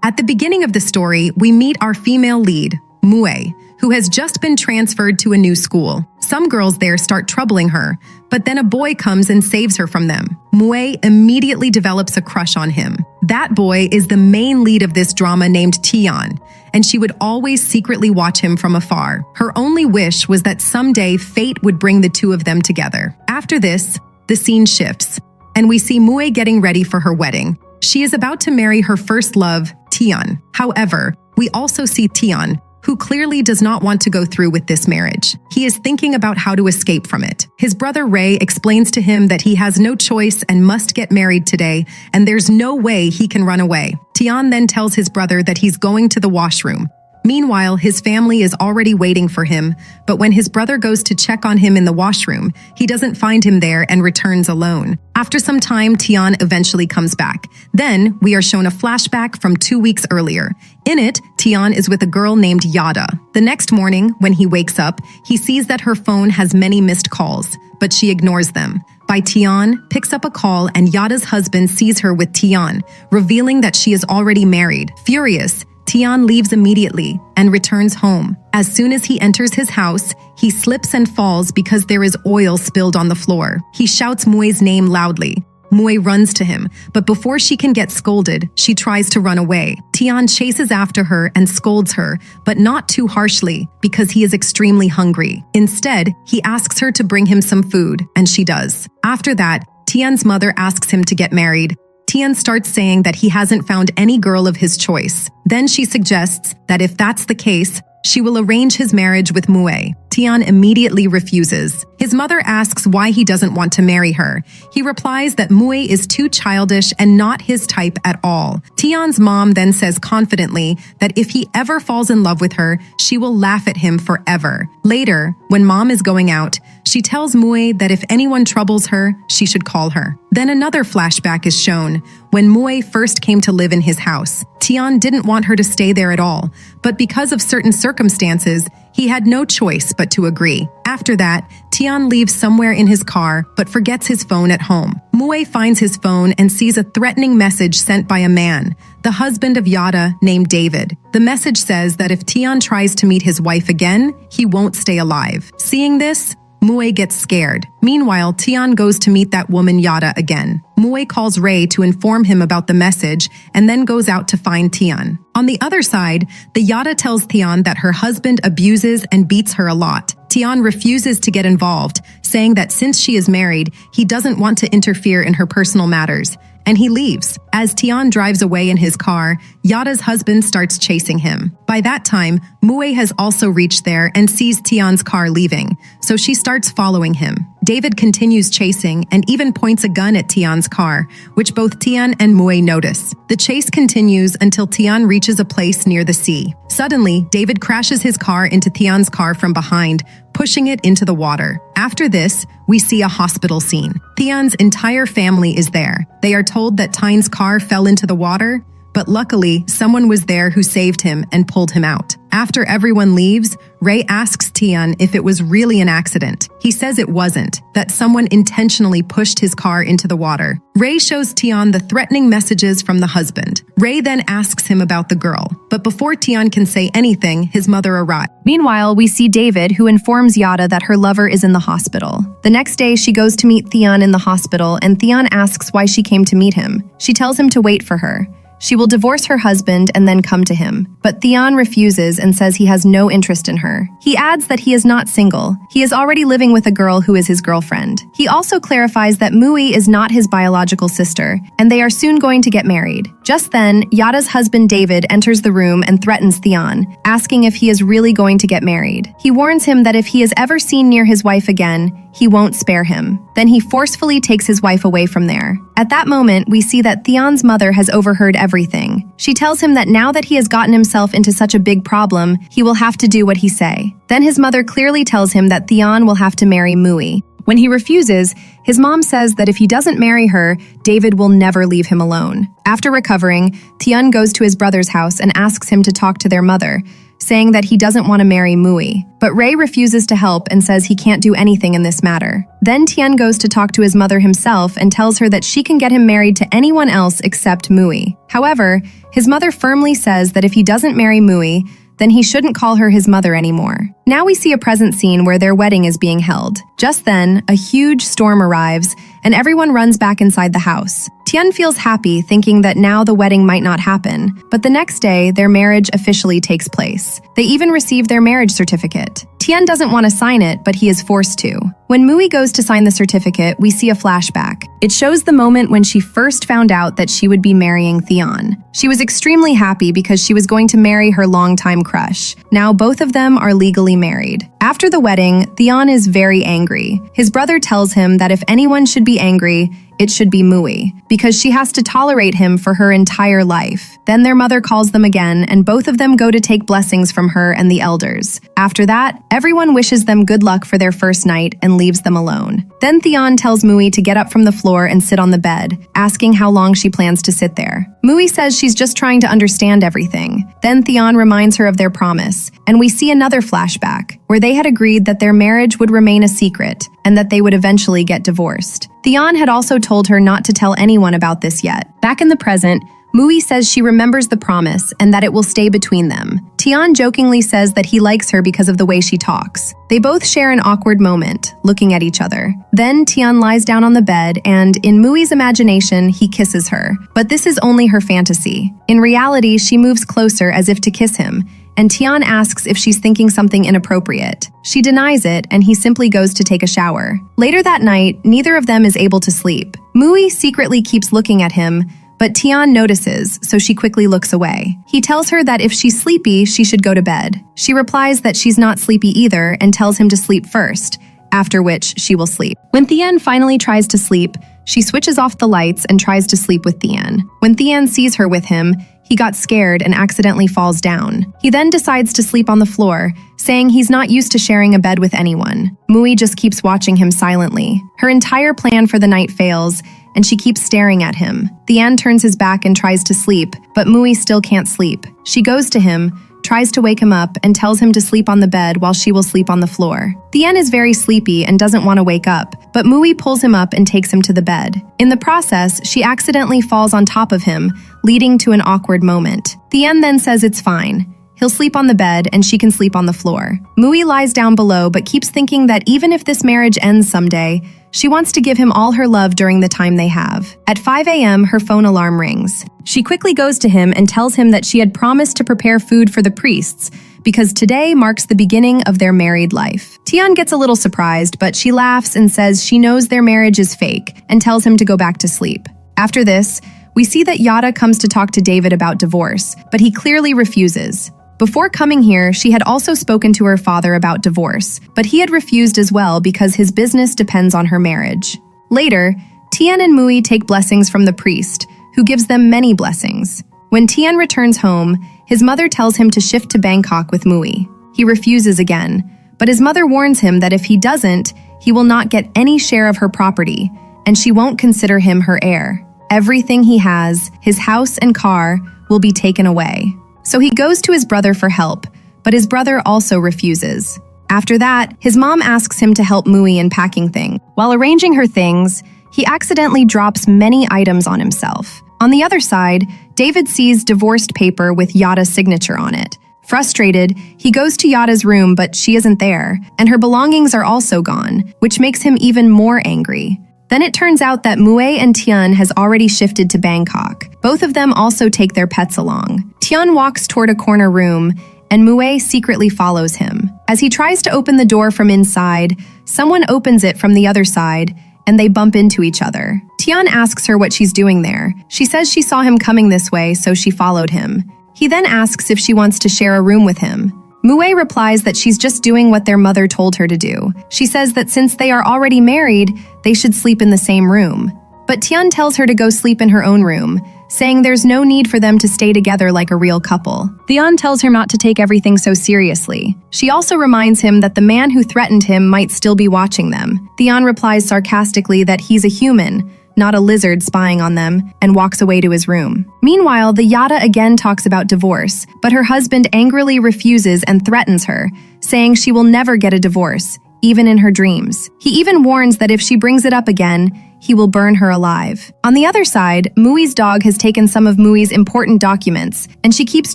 At the beginning of the story, we meet our female lead, Mue, who has just been transferred to a new school. Some girls there start troubling her, but then a boy comes and saves her from them. Mue immediately develops a crush on him. That boy is the main lead of this drama named Tion, and she would always secretly watch him from afar. Her only wish was that someday fate would bring the two of them together. After this, the scene shifts, and we see Mue getting ready for her wedding. She is about to marry her first love, Tion. However, we also see Tion, who clearly does not want to go through with this marriage. He is thinking about how to escape from it. His brother Ray explains to him that he has no choice and must get married today, and there's no way he can run away. Tion then tells his brother that he's going to the washroom. Meanwhile, his family is already waiting for him, but when his brother goes to check on him in the washroom, he doesn't find him there and returns alone. After some time, Tion eventually comes back. Then, we are shown a flashback from 2 weeks earlier. In it, Tion is with a girl named Yada. The next morning, when he wakes up, he sees that her phone has many missed calls, but she ignores them. Tion picks up a call and Yada's husband sees her with Tion, revealing that she is already married. Furious, Tion leaves immediately and returns home. As soon as he enters his house, he slips and falls because there is oil spilled on the floor. He shouts Mue's name loudly. Mue runs to him, but before she can get scolded, she tries to run away. Tion chases after her and scolds her, but not too harshly because he is extremely hungry. Instead, he asks her to bring him some food, and she does. After that, Tion's mother asks him to get married. Tion starts saying that he hasn't found any girl of his choice. Then she suggests that if that's the case, she will arrange his marriage with Mue. Tion immediately refuses. His mother asks why he doesn't want to marry her. He replies that Mue is too childish and not his type at all. Tion's mom then says confidently that if he ever falls in love with her, she will laugh at him forever. Later, when mom is going out, she tells Mue that if anyone troubles her, she should call her. Then another flashback is shown. When Mue first came to live in his house, Tion didn't want her to stay there at all, but because of certain circumstances, he had no choice but to agree. After that, Tion leaves somewhere in his car but forgets his phone at home. Mue finds his phone and sees a threatening message sent by a man, the husband of Yada, named David. The message says that if Tion tries to meet his wife again, he won't stay alive. Seeing this, Mue gets scared. Meanwhile, Tion goes to meet that woman Yada again. Mue calls Ray to inform him about the message and then goes out to find Tion. On the other side, the Yada tells Tion that her husband abuses and beats her a lot. Tion refuses to get involved, saying that since she is married, he doesn't want to interfere in her personal matters, and he leaves. As Tion drives away in his car, Yada's husband starts chasing him. By that time, Mue has also reached there and sees Tion's car leaving, so she starts following him. David continues chasing and even points a gun at Tion's car, which both Tion and Mue notice. The chase continues until Tion reaches a place near the sea. Suddenly, David crashes his car into Tion's car from behind, pushing it into the water. After this, we see a hospital scene. Tion's entire family is there. They are told that Tion's car fell into the water, but luckily, someone was there who saved him and pulled him out. After everyone leaves, Ray asks Tion if it was really an accident. He says it wasn't, that someone intentionally pushed his car into the water. Ray shows Tion the threatening messages from the husband. Ray then asks him about the girl, but before Tion can say anything, his mother arrives. Meanwhile, we see David, who informs Yada that her lover is in the hospital. The next day, she goes to meet Tion in the hospital, and Tion asks why she came to meet him. She tells him to wait for her. She will divorce her husband and then come to him. But Tion refuses and says he has no interest in her. He adds that he is not single. He is already living with a girl who is his girlfriend. He also clarifies that Mue is not his biological sister, and they are soon going to get married. Just then, Yada's husband David enters the room and threatens Tion, asking if he is really going to get married. He warns him that if he is ever seen near his wife again, he won't spare him. Then he forcefully takes his wife away from there. At that moment, we see that Tion's mother has overheard everything. She tells him that now that he has gotten himself into such a big problem, he will have to do what he say. Then his mother clearly tells him that Tion will have to marry Mue. When he refuses, his mom says that if he doesn't marry her, David will never leave him alone. After recovering, Tion goes to his brother's house and asks him to talk to their mother, saying that he doesn't want to marry Mui. But Ray refuses to help and says he can't do anything in this matter. Then Tion goes to talk to his mother himself and tells her that she can get him married to anyone else except Mui. However, his mother firmly says that if he doesn't marry Mui, then he shouldn't call her his mother anymore. Now we see a present scene where their wedding is being held. Just then, a huge storm arrives, and everyone runs back inside the house. Tion feels happy, thinking that now the wedding might not happen, but the next day, their marriage officially takes place. They even receive their marriage certificate. Tion doesn't want to sign it, but he is forced to. When Mui goes to sign the certificate, we see a flashback. It shows the moment when she first found out that she would be marrying Tion. She was extremely happy because she was going to marry her longtime crush. Now both of them are legally married. After the wedding, Tion is very angry. His brother tells him that if anyone should be angry, it should be Mui, because she has to tolerate him for her entire life. Then their mother calls them again, and both of them go to take blessings from her and the elders. After that, everyone wishes them good luck for their first night and leaves them alone. Then Tion tells Mui to get up from the floor and sit on the bed, asking how long she plans to sit there. Mui says she's just trying to understand everything. Then Tion reminds her of their promise, and we see another flashback, where they had agreed that their marriage would remain a secret, and that they would eventually get divorced. Tion had also told her not to tell anyone about this yet. Back in the present, Mui says she remembers the promise and that it will stay between them. Tion jokingly says that he likes her because of the way she talks. They both share an awkward moment, looking at each other. Then Tion lies down on the bed and, in Mui's imagination, he kisses her. But this is only her fantasy. In reality, she moves closer as if to kiss him, and Tion asks if she's thinking something inappropriate. She denies it, and he simply goes to take a shower. Later that night, neither of them is able to sleep. Mui secretly keeps looking at him, but Tion notices, so she quickly looks away. He tells her that if she's sleepy, she should go to bed. She replies that she's not sleepy either and tells him to sleep first, after which she will sleep. When Tion finally tries to sleep, she switches off the lights and tries to sleep with Tion. When Tion sees her with him, he got scared and accidentally falls down. He then decides to sleep on the floor, saying he's not used to sharing a bed with anyone. Mui just keeps watching him silently. Her entire plan for the night fails, and she keeps staring at him. Tion turns his back and tries to sleep, but Mui still can't sleep. She goes to him, tries to wake him up, and tells him to sleep on the bed while she will sleep on the floor. Tion is very sleepy and doesn't want to wake up, but Mui pulls him up and takes him to the bed. In the process, she accidentally falls on top of him, leading to an awkward moment. Tion then says it's fine. He'll sleep on the bed and she can sleep on the floor. Mui lies down below but keeps thinking that even if this marriage ends someday, she wants to give him all her love during the time they have. At 5 a.m., her phone alarm rings. She quickly goes to him and tells him that she had promised to prepare food for the priests because today marks the beginning of their married life. Tion gets a little surprised, but she laughs and says she knows their marriage is fake and tells him to go back to sleep. After this, we see that Yada comes to talk to David about divorce, but he clearly refuses. Before coming here, she had also spoken to her father about divorce, but he had refused as well because his business depends on her marriage. Later, Tion and Mui take blessings from the priest, who gives them many blessings. When Tion returns home, his mother tells him to shift to Bangkok with Mui. He refuses again, but his mother warns him that if he doesn't, he will not get any share of her property, and she won't consider him her heir. Everything he has, his house and car, will be taken away. So he goes to his brother for help, but his brother also refuses. After that, his mom asks him to help Mui in packing things. While arranging her things, he accidentally drops many items on himself. On the other side, David sees divorced paper with Yada's signature on it. Frustrated, he goes to Yada's room, but she isn't there, and her belongings are also gone, which makes him even more angry. Then it turns out that Mui and Tion has already shifted to Bangkok. Both of them also take their pets along. Tion walks toward a corner room, and Mui secretly follows him. As he tries to open the door from inside, someone opens it from the other side, and they bump into each other. Tion asks her what she's doing there. She says she saw him coming this way, so she followed him. He then asks if she wants to share a room with him. Mui replies that she's just doing what their mother told her to do. She says that since they are already married, they should sleep in the same room. But Tion tells her to go sleep in her own room, saying there's no need for them to stay together like a real couple. Tion tells her not to take everything so seriously. She also reminds him that the man who threatened him might still be watching them. Tion replies sarcastically that he's a human, not a lizard spying on them, and walks away to his room. Meanwhile, the Yada again talks about divorce, but her husband angrily refuses and threatens her, saying she will never get a divorce, even in her dreams. He even warns that if she brings it up again, he will burn her alive. On the other side, Mui's dog has taken some of Mui's important documents, and she keeps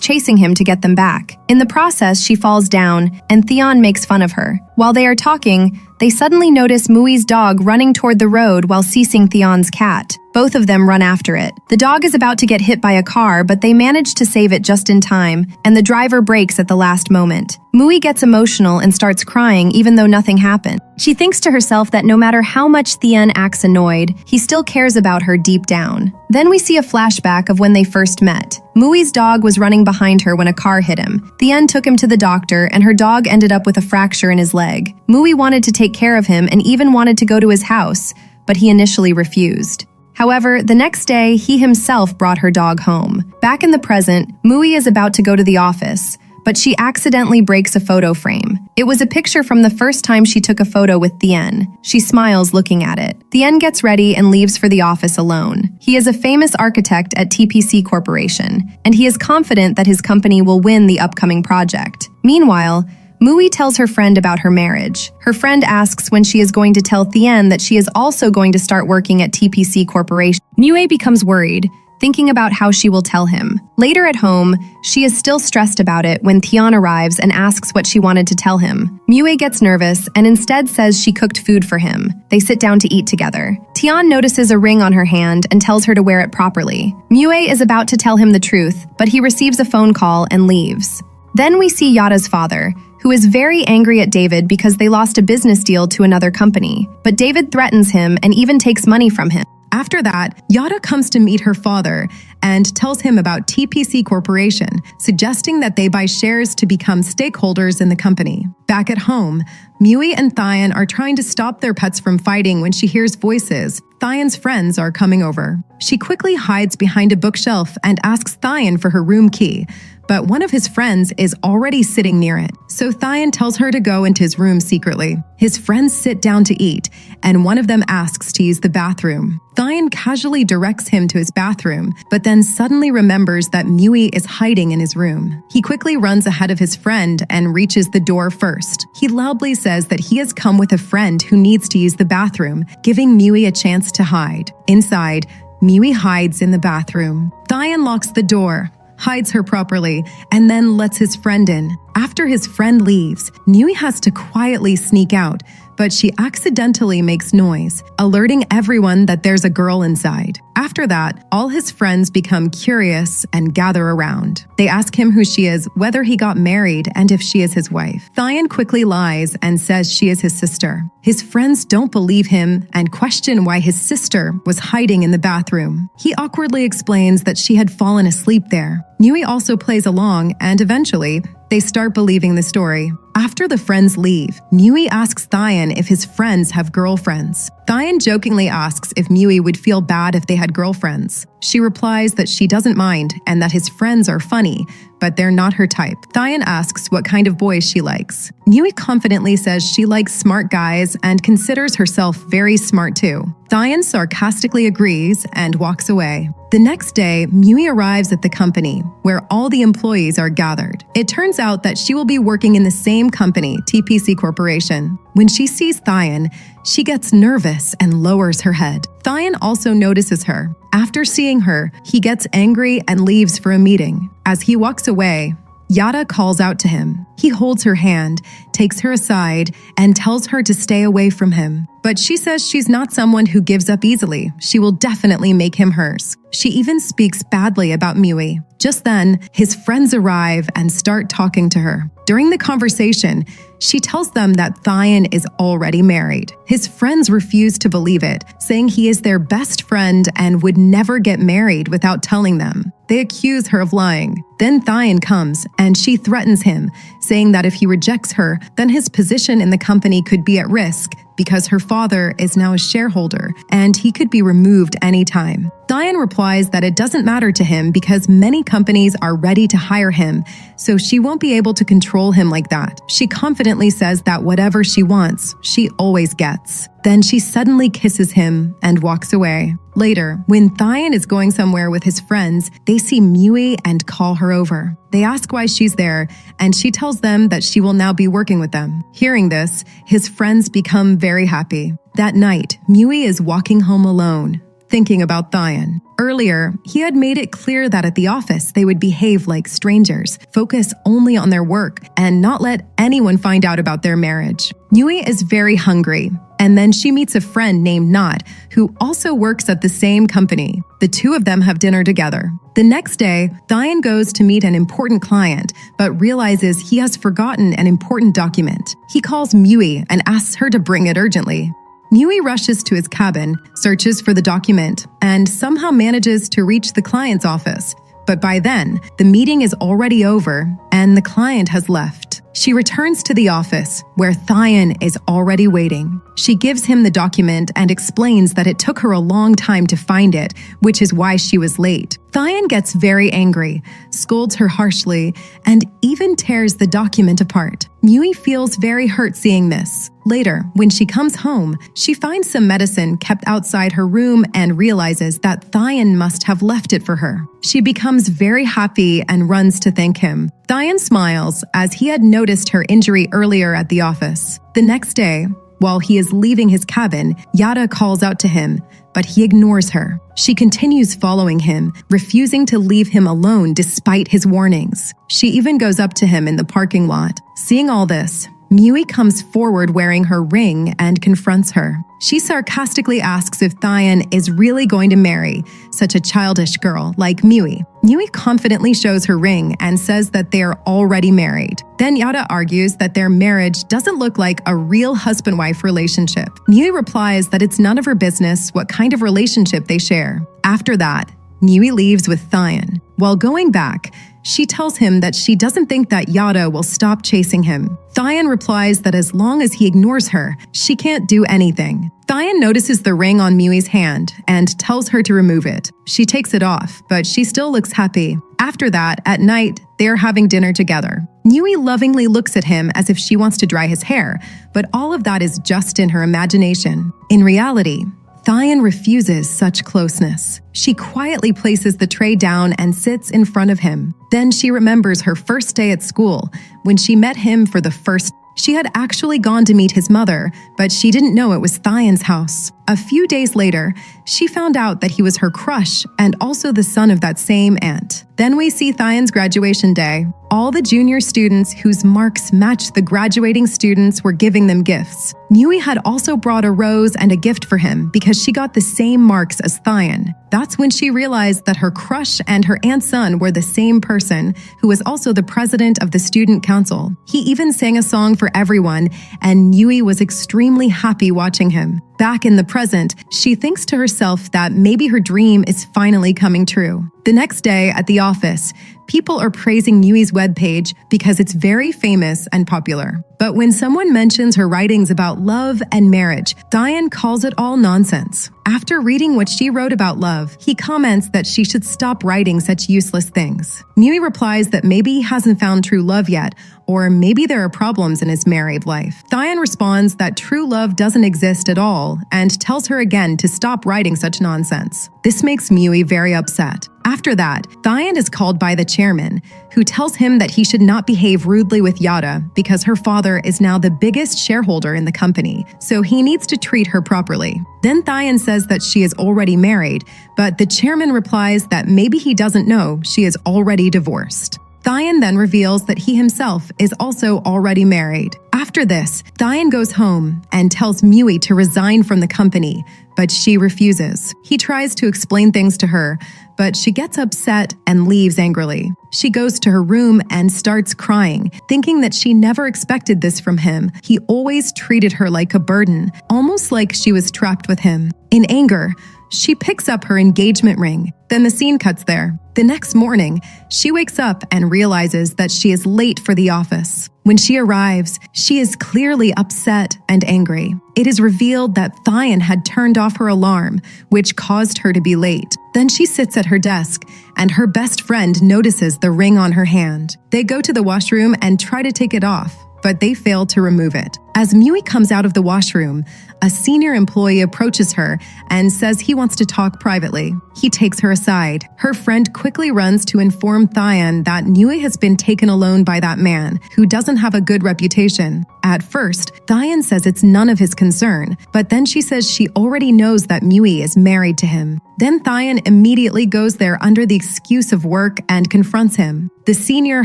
chasing him to get them back. In the process, she falls down, and Tion makes fun of her. While they are talking, they suddenly notice Mui's dog running toward the road while seizing Thion's cat. Both of them run after it. The dog is about to get hit by a car, but they manage to save it just in time, and the driver brakes at the last moment. Mui gets emotional and starts crying even though nothing happened. She thinks to herself that no matter how much Tion acts annoyed, he still cares about her deep down. Then we see a flashback of when they first met. Mui's dog was running behind her when a car hit him. Tion took him to the doctor, and her dog ended up with a fracture in his leg. Mui wanted to take care of him and even wanted to go to his house, but he initially refused. However, the next day, he himself brought her dog home. Back in the present, Mui is about to go to the office, but she accidentally breaks a photo frame. It was a picture from the first time she took a photo with Tion. She smiles looking at it. Tion gets ready and leaves for the office alone. He is a famous architect at TPC Corporation, and he is confident that his company will win the upcoming project. Meanwhile, Mui tells her friend about her marriage. Her friend asks when she is going to tell Tion that she is also going to start working at TPC Corporation. Mui becomes worried, thinking about how she will tell him. Later at home, she is still stressed about it when Tion arrives and asks what she wanted to tell him. Mui gets nervous and instead says she cooked food for him. They sit down to eat together. Tion notices a ring on her hand and tells her to wear it properly. Mui is about to tell him the truth, but he receives a phone call and leaves. Then we see Yada's father, who is very angry at David because they lost a business deal to another company. But David threatens him and even takes money from him. After that, Yada comes to meet her father and tells him about TPC Corporation, suggesting that they buy shares to become stakeholders in the company. Back at home, Mui and Tion are trying to stop their pets from fighting when she hears voices. Thion's friends are coming over. She quickly hides behind a bookshelf and asks Tion for her room key, but one of his friends is already sitting near it. So Tion tells her to go into his room secretly. His friends sit down to eat, and one of them asks to use the bathroom. Tion casually directs him to his bathroom, but then suddenly remembers that Mui is hiding in his room. He quickly runs ahead of his friend and reaches the door first. He loudly says that he has come with a friend who needs to use the bathroom, giving Mui a chance to hide. Inside, Mui hides in the bathroom. Tion locks the door, hides her properly, and then lets his friend in. After his friend leaves, Mui has to quietly sneak out, but she accidentally makes noise, alerting everyone that there's a girl inside. After that, all his friends become curious and gather around. They ask him who she is, whether he got married, and if she is his wife. Tion quickly lies and says she is his sister. His friends don't believe him and question why his sister was hiding in the bathroom. He awkwardly explains that she had fallen asleep there. Mui also plays along, and eventually, they start believing the story. After the friends leave, Mui asks Tion if his friends have girlfriends. Tion jokingly asks if Mui would feel bad if they had girlfriends. She replies that she doesn't mind and that his friends are funny, but they're not her type. Tion asks what kind of boys she likes. Mui confidently says she likes smart guys and considers herself very smart too. Tion sarcastically agrees and walks away. The next day, Mui arrives at the company, where all the employees are gathered. It turns out that she will be working in the same company, TPC Corporation. When she sees Tion, she gets nervous and lowers her head. Tion also notices her. After seeing her, he gets angry and leaves for a meeting. As he walks away, Yada calls out to him. He holds her hand, takes her aside, and tells her to stay away from him. But she says she's not someone who gives up easily. She will definitely make him hers. She even speaks badly about Mui. Just then, his friends arrive and start talking to her. During the conversation, she tells them that Tion is already married. His friends refuse to believe it, saying he is their best friend and would never get married without telling them. They accuse her of lying. Then Tion comes, and she threatens him, saying that if he rejects her, then his position in the company could be at risk because her father is now a shareholder and he could be removed anytime. Tion replies that it doesn't matter to him because many companies are ready to hire him, so she won't be able to control him like that. She confidently says that whatever she wants, she always gets. Then she suddenly kisses him and walks away. Later, when Tion is going somewhere with his friends, they see Mui and call her over. They ask why she's there, and she tells them that she will now be working with them. Hearing this, his friends become very happy. That night, Mui is walking home alone, thinking about Tion. Earlier, he had made it clear that at the office they would behave like strangers, focus only on their work, and not let anyone find out about their marriage. Mui is very hungry, and then she meets a friend named Not, who also works at the same company. The two of them have dinner together. The next day, Tion goes to meet an important client, but realizes he has forgotten an important document. He calls Mui and asks her to bring it urgently. Mui rushes to his cabin, searches for the document, and somehow manages to reach the client's office. But by then, the meeting is already over and the client has left. She returns to the office, where Tion is already waiting. She gives him the document and explains that it took her a long time to find it, which is why she was late. Tion gets very angry, scolds her harshly, and even tears the document apart. Mui feels very hurt seeing this. Later, when she comes home, she finds some medicine kept outside her room and realizes that Tion must have left it for her. She becomes very happy and runs to thank him. Tion smiles as he had noticed her injury earlier at the office. The next day, while he is leaving his cabin, Yada calls out to him, but he ignores her. She continues following him, refusing to leave him alone despite his warnings. She even goes up to him in the parking lot. Seeing all this, Mui comes forward wearing her ring and confronts her. She sarcastically asks if Tion is really going to marry such a childish girl like Mui. Mui confidently shows her ring and says that they are already married. Then Yada argues that their marriage doesn't look like a real husband-wife relationship. Mui replies that it's none of her business what kind of relationship they share. After that, Mui leaves with Tion. While going back, she tells him that she doesn't think that Yada will stop chasing him. Tion replies that as long as he ignores her, she can't do anything. Tion notices the ring on Mui's hand and tells her to remove it. She takes it off, but she still looks happy. After that, at night, they are having dinner together. Mui lovingly looks at him as if she wants to dry his hair, but all of that is just in her imagination. In reality, Tion refuses such closeness. She quietly places the tray down and sits in front of him. Then she remembers her first day at school, when she met him for the first time. She had actually gone to meet his mother, but she didn't know it was Thion's house. A few days later, she found out that he was her crush and also the son of that same aunt. Then we see Thion's graduation day. All the junior students whose marks matched the graduating students were giving them gifts. Mui had also brought a rose and a gift for him because she got the same marks as Tion. That's when she realized that her crush and her aunt's son were the same person, who was also the president of the student council. He even sang a song for everyone, and Mui was extremely happy watching him. Back in the present, she thinks to herself that maybe her dream is finally coming true. The next day at the office, people are praising Mui's webpage because it's very famous and popular. But when someone mentions her writings about love and marriage, Tion calls it all nonsense. After reading what she wrote about love, he comments that she should stop writing such useless things. Mui replies that maybe he hasn't found true love yet, or maybe there are problems in his married life. Tion responds that true love doesn't exist at all and tells her again to stop writing such nonsense. This makes Mui very upset. After that, Tion is called by the chairman, who tells him that he should not behave rudely with Yada because her father is now the biggest shareholder in the company, so he needs to treat her properly. Then Tion says that she is already married, but the chairman replies that maybe he doesn't know she is already divorced. Tion then reveals that he himself is also already married. After this, Tion goes home and tells Mui to resign from the company, but she refuses. He tries to explain things to her, but she gets upset and leaves angrily. She goes to her room and starts crying, thinking that she never expected this from him. He always treated her like a burden, almost like she was trapped with him. In anger, she picks up her engagement ring. Then the scene cuts there. The next morning, she wakes up and realizes that she is late for the office. When she arrives, she is clearly upset and angry. It is revealed that Tion had turned off her alarm, which caused her to be late. Then she sits at her desk, and her best friend notices the ring on her hand. They go to the washroom and try to take it off, but they fail to remove it. As Mui comes out of the washroom, a senior employee approaches her and says he wants to talk privately. He takes her aside. Her friend quickly runs to inform Tion that Mui has been taken alone by that man, who doesn't have a good reputation. At first, Tion says it's none of his concern, but then she says she already knows that Mui is married to him. Then Tion immediately goes there under the excuse of work and confronts him. The senior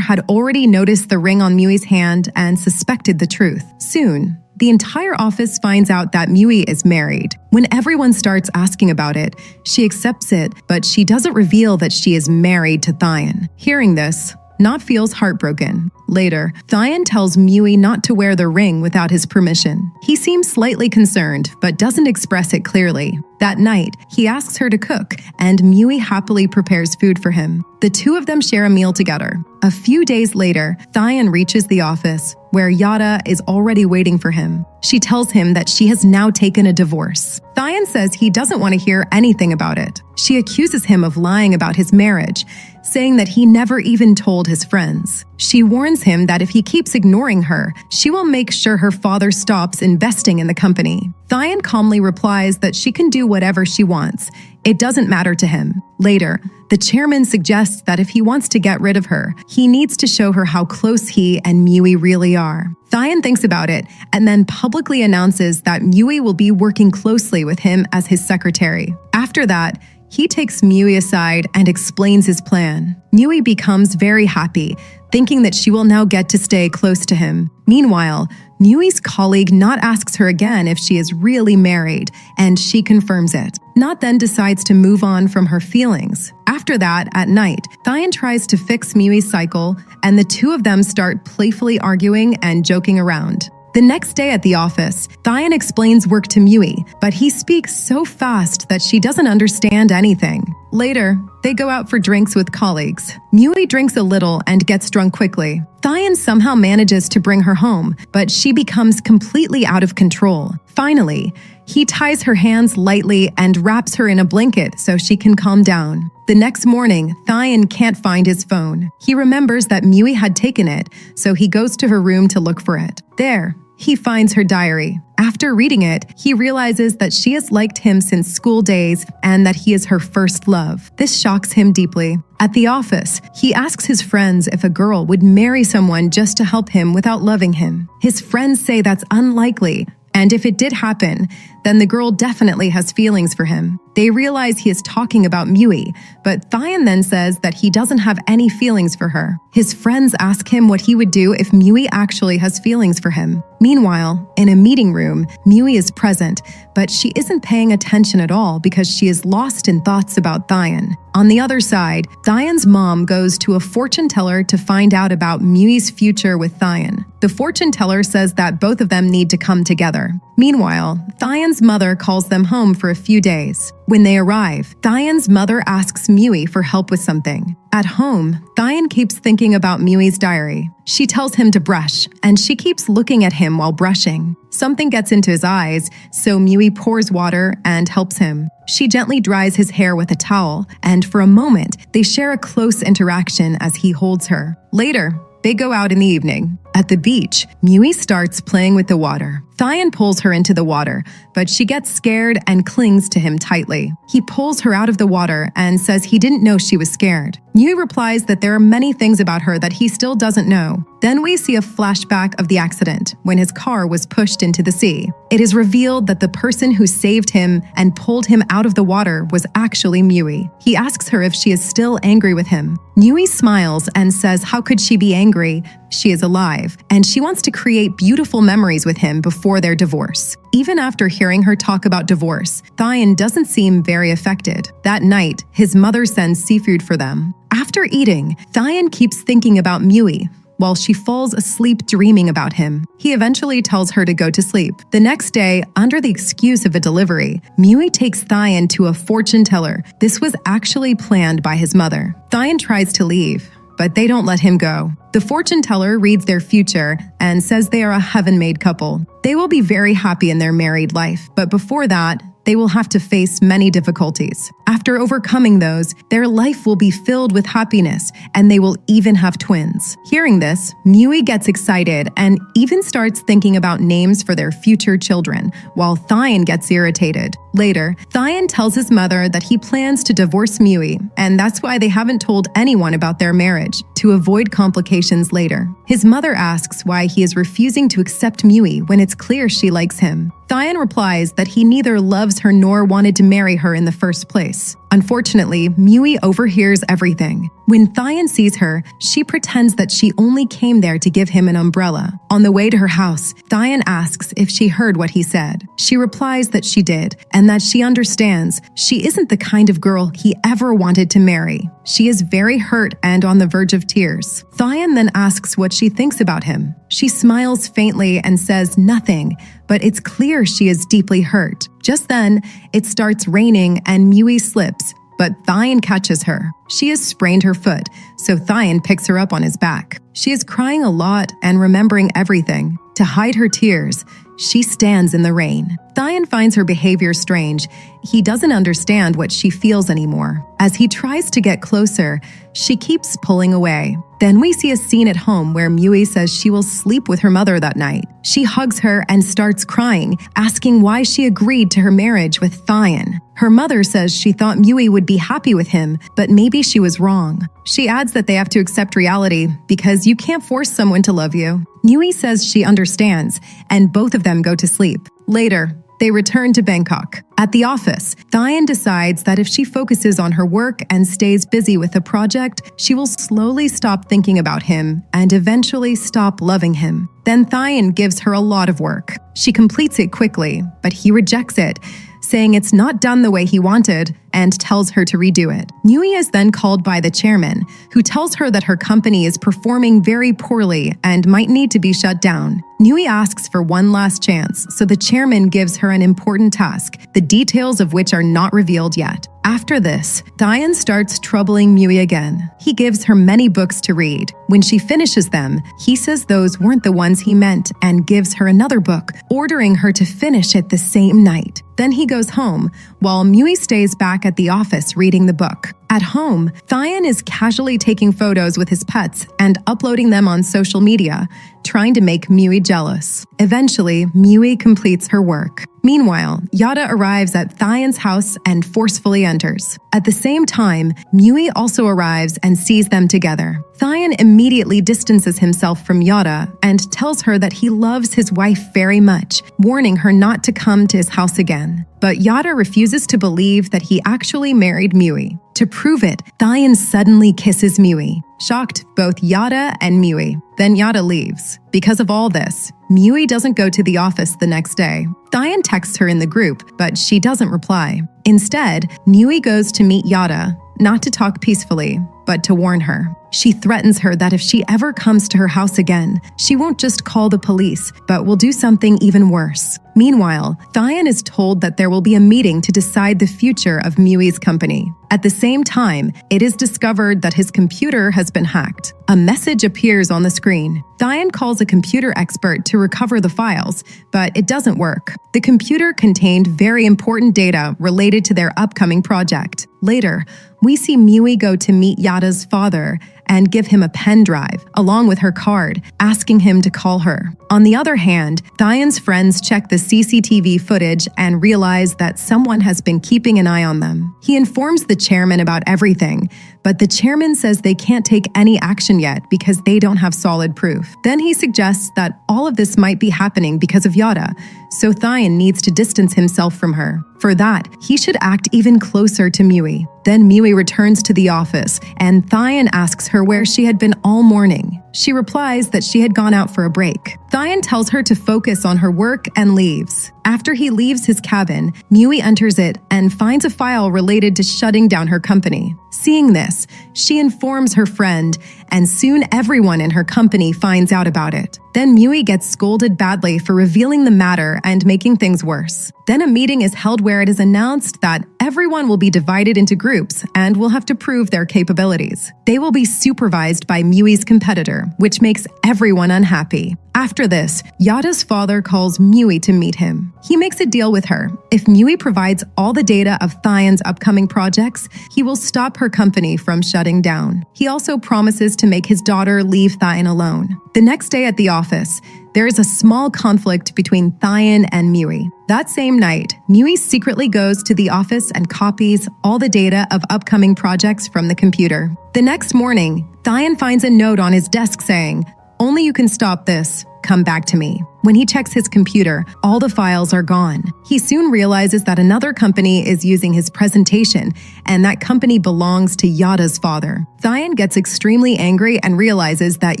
had already noticed the ring on Mui's hand and suspected the truth. Soon, the entire office finds out that Mui is married. When everyone starts asking about it, she accepts it, but she doesn't reveal that she is married to Tion. Hearing this, Not feels heartbroken. Later, Tion tells Mui not to wear the ring without his permission. He seems slightly concerned, but doesn't express it clearly. That night, he asks her to cook, and Mui happily prepares food for him. The two of them share a meal together. A few days later, Tion reaches the office, where Yada is already waiting for him. She tells him that she has now taken a divorce. Tion says he doesn't want to hear anything about it. She accuses him of lying about his marriage, saying that he never even told his friends. She warns him that if he keeps ignoring her, she will make sure her father stops investing in the company. Tion calmly replies that she can do whatever she wants. It doesn't matter to him. Later, the chairman suggests that if he wants to get rid of her, he needs to show her how close he and Mui really are. Tion thinks about it and then publicly announces that Mui will be working closely with him as his secretary. After that, he takes Mui aside and explains his plan. Mui becomes very happy, thinking that she will now get to stay close to him. Meanwhile, Mui's colleague Not asks her again if she is really married, and she confirms it. Not then decides to move on from her feelings. After that, at night, Tion tries to fix Mui's cycle, and the two of them start playfully arguing and joking around. The next day at the office, Tion explains work to Mui, but he speaks so fast that she doesn't understand anything. Later, they go out for drinks with colleagues. Mui drinks a little and gets drunk quickly. Tion somehow manages to bring her home, but she becomes completely out of control. Finally, he ties her hands lightly and wraps her in a blanket so she can calm down. The next morning, Tion can't find his phone. He remembers that Mui had taken it, so he goes to her room to look for it. There, he finds her diary. After reading it, he realizes that she has liked him since school days and that he is her first love. This shocks him deeply. At the office, he asks his friends if a girl would marry someone just to help him without loving him. His friends say that's unlikely, and if it did happen, then the girl definitely has feelings for him. They realize he is talking about Mui, but Tion then says that he doesn't have any feelings for her. His friends ask him what he would do if Mui actually has feelings for him. Meanwhile, in a meeting room, Mui is present, but she isn't paying attention at all because she is lost in thoughts about Tion. On the other side, Thion's mom goes to a fortune teller to find out about Mui's future with Tion. The fortune teller says that both of them need to come together. Meanwhile, Thion's mother calls them home for a few days. When they arrive, Thion's mother asks Mui for help with something. At home, Tion keeps thinking about Mui's diary. She tells him to brush, and she keeps looking at him while brushing. Something gets into his eyes, so Mui pours water and helps him. She gently dries his hair with a towel, and for a moment, they share a close interaction as he holds her. Later, they go out in the evening. At the beach, Mui starts playing with the water. Tion pulls her into the water, but she gets scared and clings to him tightly. He pulls her out of the water and says he didn't know she was scared. Mui replies that there are many things about her that he still doesn't know. Then we see a flashback of the accident when his car was pushed into the sea. It is revealed that the person who saved him and pulled him out of the water was actually Mui. He asks her if she is still angry with him. Mui smiles and says how could she be angry? She is alive, and she wants to create beautiful memories with him before their divorce. Even after hearing her talk about divorce, Tion doesn't seem very affected. That night, his mother sends seafood for them. After eating, Tion keeps thinking about Mui, while she falls asleep dreaming about him. He eventually tells her to go to sleep. The next day, under the excuse of a delivery, Mui takes Tion to a fortune teller. This was actually planned by his mother. Tion tries to leave, but they don't let him go. The fortune teller reads their future and says they are a heaven-made couple. They will be very happy in their married life, but before that, they will have to face many difficulties. After overcoming those, their life will be filled with happiness, and they will even have twins. Hearing this, Mui gets excited and even starts thinking about names for their future children, while Tion gets irritated. Later, Tion tells his mother that he plans to divorce Mui, and that's why they haven't told anyone about their marriage, to avoid complications later. His mother asks why he is refusing to accept Mui when it's clear she likes him. Tion replies that he neither loves her nor wanted to marry her in the first place. Unfortunately, Mui overhears everything. When Tion sees her, she pretends that she only came there to give him an umbrella. On the way to her house, Tion asks if she heard what he said. She replies that she did, and that she understands she isn't the kind of girl he ever wanted to marry. She is very hurt and on the verge of tears. Tion then asks what she thinks about him. She smiles faintly and says nothing, but it's clear she is deeply hurt. Just then, it starts raining and Mui slips, but Tion catches her. She has sprained her foot, so Tion picks her up on his back. She is crying a lot and remembering everything. To hide her tears, she stands in the rain. Tion finds her behavior strange. He doesn't understand what she feels anymore. As he tries to get closer, she keeps pulling away. Then we see a scene at home where Mui says she will sleep with her mother that night. She hugs her and starts crying, asking why she agreed to her marriage with Tion. Her mother says she thought Mui would be happy with him, but maybe she was wrong. She adds that they have to accept reality because you can't force someone to love you. Mui says she understands, and both of them go to sleep. Later, they return to Bangkok. At the office, Tion decides that if she focuses on her work and stays busy with the project, she will slowly stop thinking about him and eventually stop loving him. Then Tion gives her a lot of work. She completes it quickly, but he rejects it, saying it's not done the way he wanted, and tells her to redo it. Mui is then called by the chairman, who tells her that her company is performing very poorly and might need to be shut down. Mui asks for one last chance, so the chairman gives her an important task, the details of which are not revealed yet. After this, Tion starts troubling Mui again. He gives her many books to read. When she finishes them, he says those weren't the ones he meant and gives her another book, ordering her to finish it the same night. Then he goes home, while Mui stays back at the office reading the book. At home, Tion is casually taking photos with his pets and uploading them on social media, trying to make Mui jealous. Eventually, Mui completes her work. Meanwhile, Yada arrives at Thion's house and forcefully enters. At the same time, Mui also arrives and sees them together. Tion immediately distances himself from Yada and tells her that he loves his wife very much, warning her not to come to his house again. But Yada refuses to believe that he actually married Mui. To prove it, Tion suddenly kisses Mui. Shocked, both Yada and Mui. Then Yada leaves. Because of all this, Mui doesn't go to the office the next day. Tion texts her in the group, but she doesn't reply. Instead, Mui goes to meet Yada, not to talk peacefully, but to warn her. She threatens her that if she ever comes to her house again, she won't just call the police, but will do something even worse. Meanwhile, Tion is told that there will be a meeting to decide the future of Mui's company. At the same time, it is discovered that his computer has been hacked. A message appears on the screen. Tion calls a computer expert to recover the files, but it doesn't work. The computer contained very important data related to their upcoming project. Later, we see Mui go to meet Yada's father and give him a pen drive, along with her card, asking him to call her. On the other hand, Thion's friends check the CCTV footage and realize that someone has been keeping an eye on them. He informs the chairman about everything, but the chairman says they can't take any action yet because they don't have solid proof. Then he suggests that all of this might be happening because of Yada, so Tion needs to distance himself from her. For that, he should act even closer to Mui. Then Mui returns to the office, and Tion asks her where she had been all morning. She replies that she had gone out for a break. Tion tells her to focus on her work and leaves. After he leaves his cabin, Mui enters it and finds a file related to shutting down her company. Seeing this, she informs her friend, and soon everyone in her company finds out about it. Then Mui gets scolded badly for revealing the matter and making things worse. Then a meeting is held where it is announced that everyone will be divided into groups and will have to prove their capabilities. They will be supervised by Mui's competitor, which makes everyone unhappy. After this, Yada's father calls Mui to meet him. He makes a deal with her. If Mui provides all the data of Thion's upcoming projects, he will stop her company from shutting down. He also promises to make his daughter leave Tion alone. The next day at the office, there is a small conflict between Tion and Mui. That same night, Mui secretly goes to the office and copies all the data of upcoming projects from the computer. The next morning, Tion finds a note on his desk saying, "Only you can stop this. Come back to me." When he checks his computer, all the files are gone. He soon realizes that another company is using his presentation, and that company belongs to Yada's father. Tion gets extremely angry and realizes that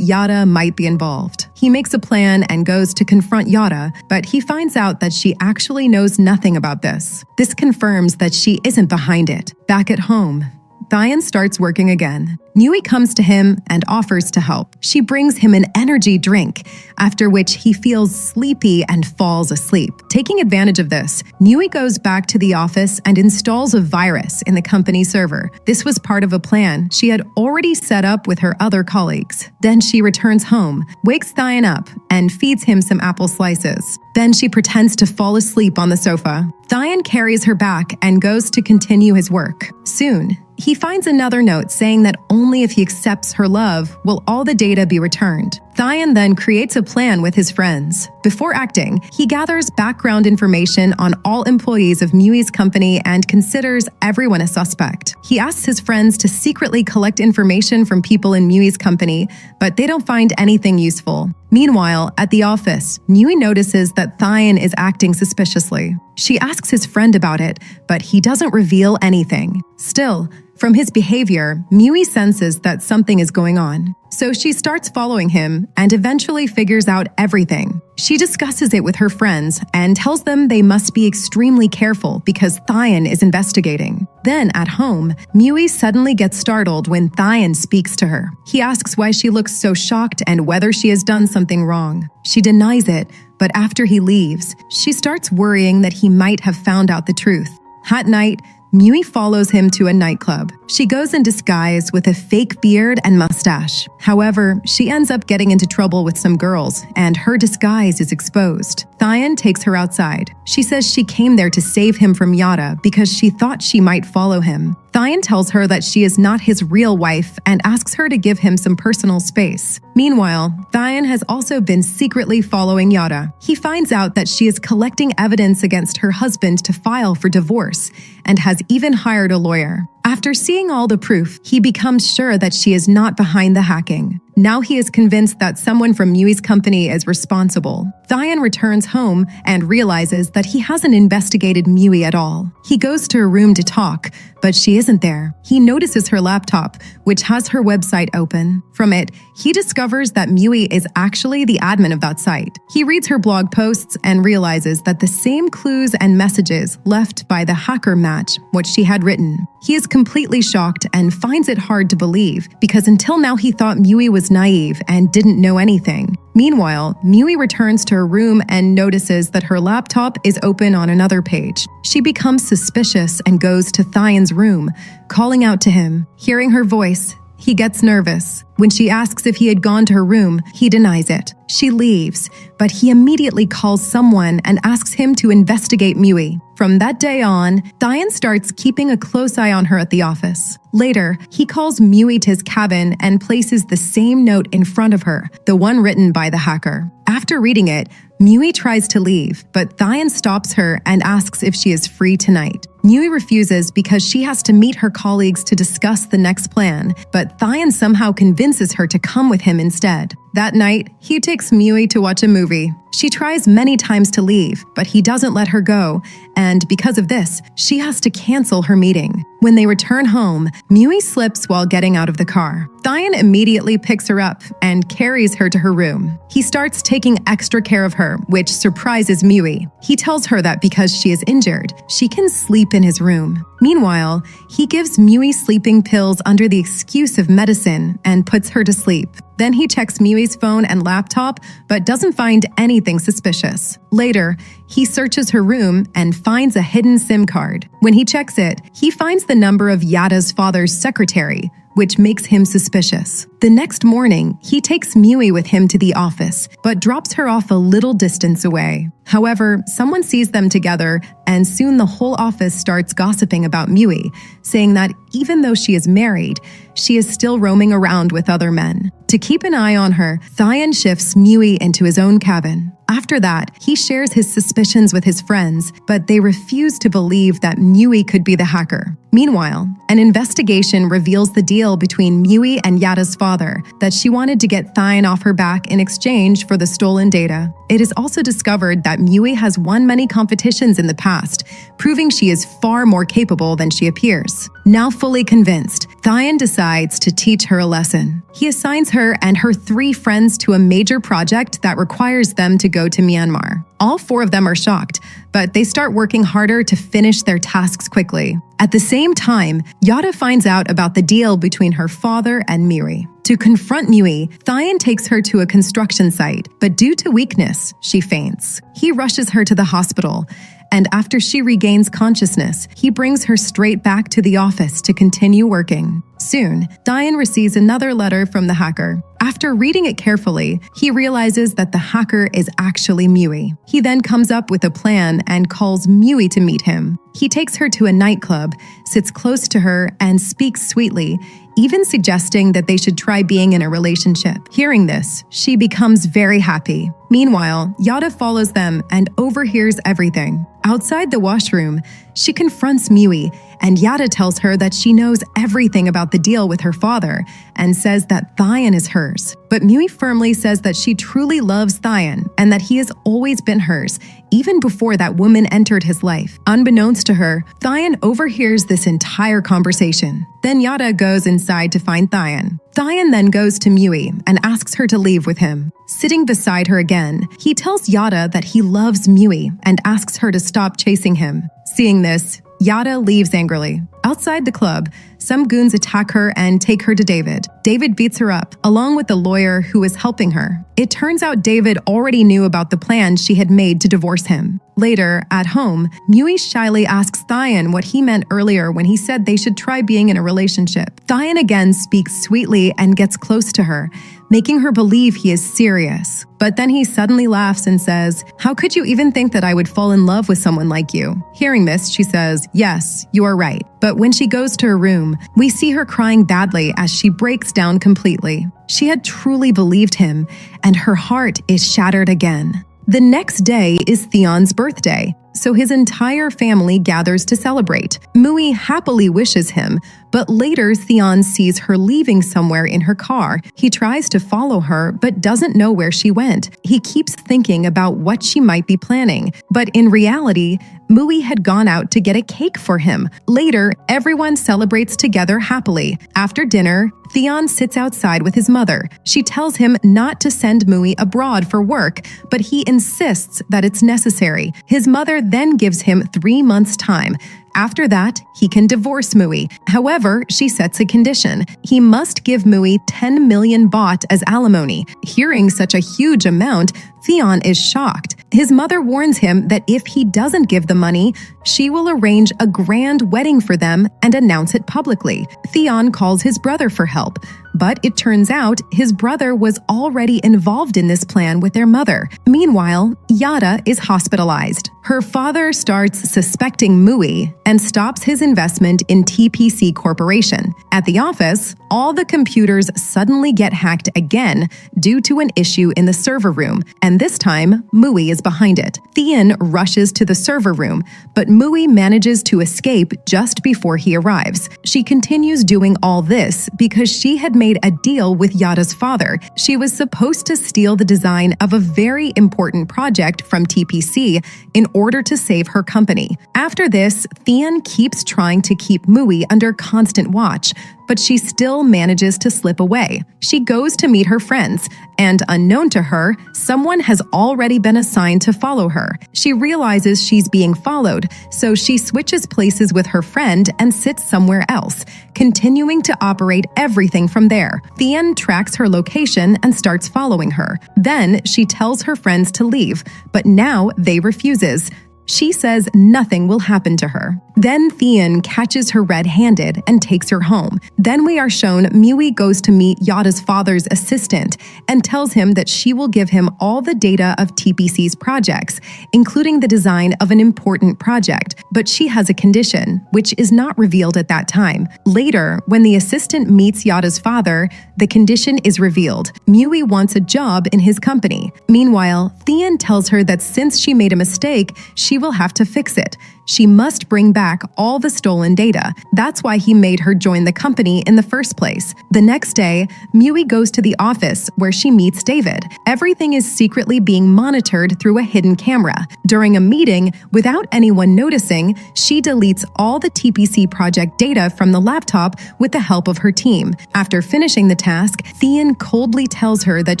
Yada might be involved. He makes a plan and goes to confront Yada, but he finds out that she actually knows nothing about this. This confirms that she isn't behind it. Back at home, Tion starts working again. Mui comes to him and offers to help. She brings him an energy drink, after which he feels sleepy and falls asleep. Taking advantage of this, Mui goes back to the office and installs a virus in the company server. This was part of a plan she had already set up with her other colleagues. Then she returns home, wakes Tion up, and feeds him some apple slices. Then she pretends to fall asleep on the sofa. Tion carries her back and goes to continue his work. Soon, he finds another note saying that only if he accepts her love will all the data be returned. Tion then creates a plan with his friends. Before acting, he gathers background information on all employees of Mui's company and considers everyone a suspect. He asks his friends to secretly collect information from people in Mui's company, but they don't find anything useful. Meanwhile, at the office, Mui notices that Tion is acting suspiciously. She asks his friend about it, but he doesn't reveal anything. Still, from his behavior, Mui senses that something is going on. So she starts following him and eventually figures out everything. She discusses it with her friends and tells them they must be extremely careful because Tion is investigating. Then at home, Mui suddenly gets startled when Tion speaks to her. He asks why she looks so shocked and whether she has done something wrong. She denies it, but after he leaves, she starts worrying that he might have found out the truth. At night, Mui follows him to a nightclub. She goes in disguise with a fake beard and mustache. However, she ends up getting into trouble with some girls, and her disguise is exposed. Tion takes her outside. She says she came there to save him from Yada because she thought she might follow him. Tion tells her that she is not his real wife and asks her to give him some personal space. Meanwhile, Tion has also been secretly following Yada. He finds out that she is collecting evidence against her husband to file for divorce and has even hired a lawyer. After seeing all the proof, he becomes sure that she is not behind the hacking. Now he is convinced that someone from Mui's company is responsible. Tion returns home and realizes that he hasn't investigated Mui at all. He goes to her room to talk, but she isn't there. He notices her laptop, which has her website open. From it, he discovers that Mui is actually the admin of that site. He reads her blog posts and realizes that the same clues and messages left by the hacker match what she had written. He is completely shocked and finds it hard to believe because until now he thought Mui was naive and didn't know anything. Meanwhile, Mui returns to her room and notices that her laptop is open on another page. She becomes suspicious and goes to Thion's room, calling out to him. Hearing her voice, he gets nervous. When she asks if he had gone to her room, he denies it. She leaves, but he immediately calls someone and asks him to investigate Mui. From that day on, Tion starts keeping a close eye on her at the office. Later, he calls Mui to his cabin and places the same note in front of her, the one written by the hacker. After reading it, Mui tries to leave, but Tion stops her and asks if she is free tonight. Mui refuses because she has to meet her colleagues to discuss the next plan, but Tion somehow convinces her to come with him instead. That night, he takes Mui to watch a movie. She tries many times to leave, but he doesn't let her go, and because of this, she has to cancel her meeting. When they return home, Mui slips while getting out of the car. Tion immediately picks her up and carries her to her room. He starts taking extra care of her, which surprises Mui. He tells her that because she is injured, she can sleep in his room. Meanwhile, he gives Mui sleeping pills under the excuse of medicine and puts her to sleep. Then he checks Mui's phone and laptop, but doesn't find anything suspicious. Later, he searches her room and finds a hidden SIM card. When he checks it, he finds the number of Yada's father's secretary, which makes him suspicious. The next morning, he takes Mui with him to the office, but drops her off a little distance away. However, someone sees them together, and soon the whole office starts gossiping about Mui, saying that even though she is married, she is still roaming around with other men. To keep an eye on her, Tion shifts Mui into his own cabin. After that, he shares his suspicions with his friends, but they refuse to believe that Mui could be the hacker. Meanwhile, an investigation reveals the deal between Mui and Yada's father, that she wanted to get Tion off her back in exchange for the stolen data. It is also discovered that Mui has won many competitions in the past, proving she is far more capable than she appears. Now fully convinced, Tion decides to teach her a lesson. He assigns her and her 3 friends to a major project that requires them to go to Myanmar. All 4 of them are shocked, but they start working harder to finish their tasks quickly. At the same time, Yada finds out about the deal between her father and Mui. To confront Mui, Tion takes her to a construction site, but due to weakness, she faints. He rushes her to the hospital, and after she regains consciousness, he brings her straight back to the office to continue working. Soon, Tion receives another letter from the hacker. After reading it carefully, he realizes that the hacker is actually Mui. He then comes up with a plan and calls Mui to meet him. He takes her to a nightclub, sits close to her, and speaks sweetly, even suggesting that they should try being in a relationship. Hearing this, she becomes very happy. Meanwhile, Yada follows them and overhears everything. Outside the washroom, she confronts Mui, and Yada tells her that she knows everything about the deal with her father and says that Tion is hers. But Mui firmly says that she truly loves Tion and that he has always been hers, even before that woman entered his life. Unbeknownst to her, Tion overhears this entire conversation. Then Yada goes inside to find Tion. Tion then goes to Mui and asks her to leave with him. Sitting beside her again, he tells Yada that he loves Mui and asks her to stop chasing him. Seeing this, Yada leaves angrily. Outside the club, some goons attack her and take her to David. David beats her up, along with the lawyer who is helping her. It turns out David already knew about the plan she had made to divorce him. Later, at home, Mui shyly asks Tion what he meant earlier when he said they should try being in a relationship. Tion again speaks sweetly and gets close to her, making her believe he is serious. But then he suddenly laughs and says, "How could you even think that I would fall in love with someone like you?" Hearing this, she says, "Yes, you are right." But when she goes to her room, we see her crying badly as she breaks down completely. She had truly believed him, and her heart is shattered again. The next day is Tion's birthday, so his entire family gathers to celebrate. Mui happily wishes him, but later Tion sees her leaving somewhere in her car. He tries to follow her, but doesn't know where she went. He keeps thinking about what she might be planning, but in reality, Mui had gone out to get a cake for him. Later, everyone celebrates together happily. After dinner, Tion sits outside with his mother. She tells him not to send Mui abroad for work, but he insists that it's necessary. His mother then gives him 3 months' time. After that, he can divorce Mui. However, she sets a condition. He must give Mui 10 million baht as alimony. Hearing such a huge amount, Tion is shocked. His mother warns him that if he doesn't give the money, she will arrange a grand wedding for them and announce it publicly. Tion calls his brother for help, but it turns out his brother was already involved in this plan with their mother. Meanwhile, Yada is hospitalized. Her father starts suspecting Mui and stops his investment in TPC Corporation. At the office, all the computers suddenly get hacked again due to an issue in the server room, and this time, Mui is behind it. Tion rushes to the server room, but Mui manages to escape just before he arrives. She continues doing all this because she had made a deal with Yada's father. She was supposed to steal the design of a very important project from TPC in order to save her company. After this, Tion keeps trying to keep Mui under constant watch, but she still manages to slip away. She goes to meet her friends, and unknown to her, someone has already been assigned to follow her. She realizes she's being followed, so she switches places with her friend and sits somewhere else, continuing to operate everything from there. Tion tracks her location and starts following her. Then she tells her friends to leave, but now they refuses. She says nothing will happen to her. Then Tion catches her red-handed and takes her home. Then we are shown Mui goes to meet Yada's father's assistant and tells him that she will give him all the data of TPC's projects, including the design of an important project, but she has a condition, which is not revealed at that time. Later, when the assistant meets Yada's father, the condition is revealed. Mui wants a job in his company. Meanwhile, Tion tells her that since she made a mistake, she will have to fix it. She must bring back all the stolen data. That's why he made her join the company in the first place. The next day, Mui goes to the office where she meets David. Everything is secretly being monitored through a hidden camera. During a meeting, without anyone noticing, she deletes all the TPC project data from the laptop with the help of her team. After finishing the task, Tion coldly tells her that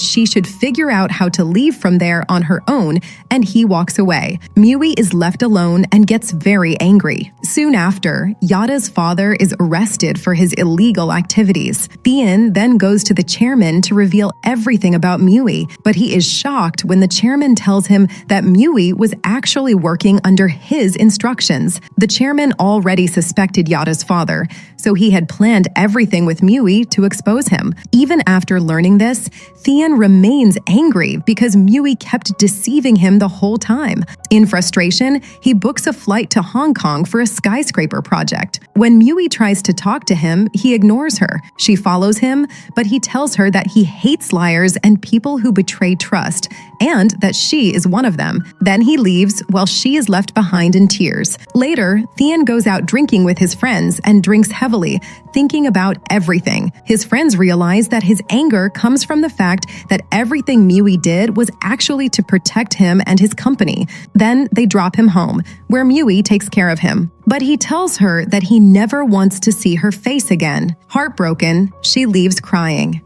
she should figure out how to leave from there on her own, and he walks away. Mui is left alone and gets very angry. Soon after, Yada's father is arrested for his illegal activities. Tion then goes to the chairman to reveal everything about Mui, but he is shocked when the chairman tells him that Mui was actually working under his instructions. The chairman already suspected Yada's father, so he had planned everything with Mui to expose him. Even after learning this, Tion remains angry because Mui kept deceiving him the whole time. In frustration, he books a flight to Hong Kong for a skyscraper project. When Mui tries to talk to him, he ignores her. She follows him, but he tells her that he hates liars and people who betray trust, and that she is one of them. Then he leaves while she is left behind in tears. Later, Tion goes out drinking with his friends and drinks heavily, thinking about everything. His friends realize that his anger comes from the fact that everything Mui did was actually to protect him and his company. Then they drop him home, where Mui takes care of him. But he tells her that he never wants to see her face again. Heartbroken, she leaves crying.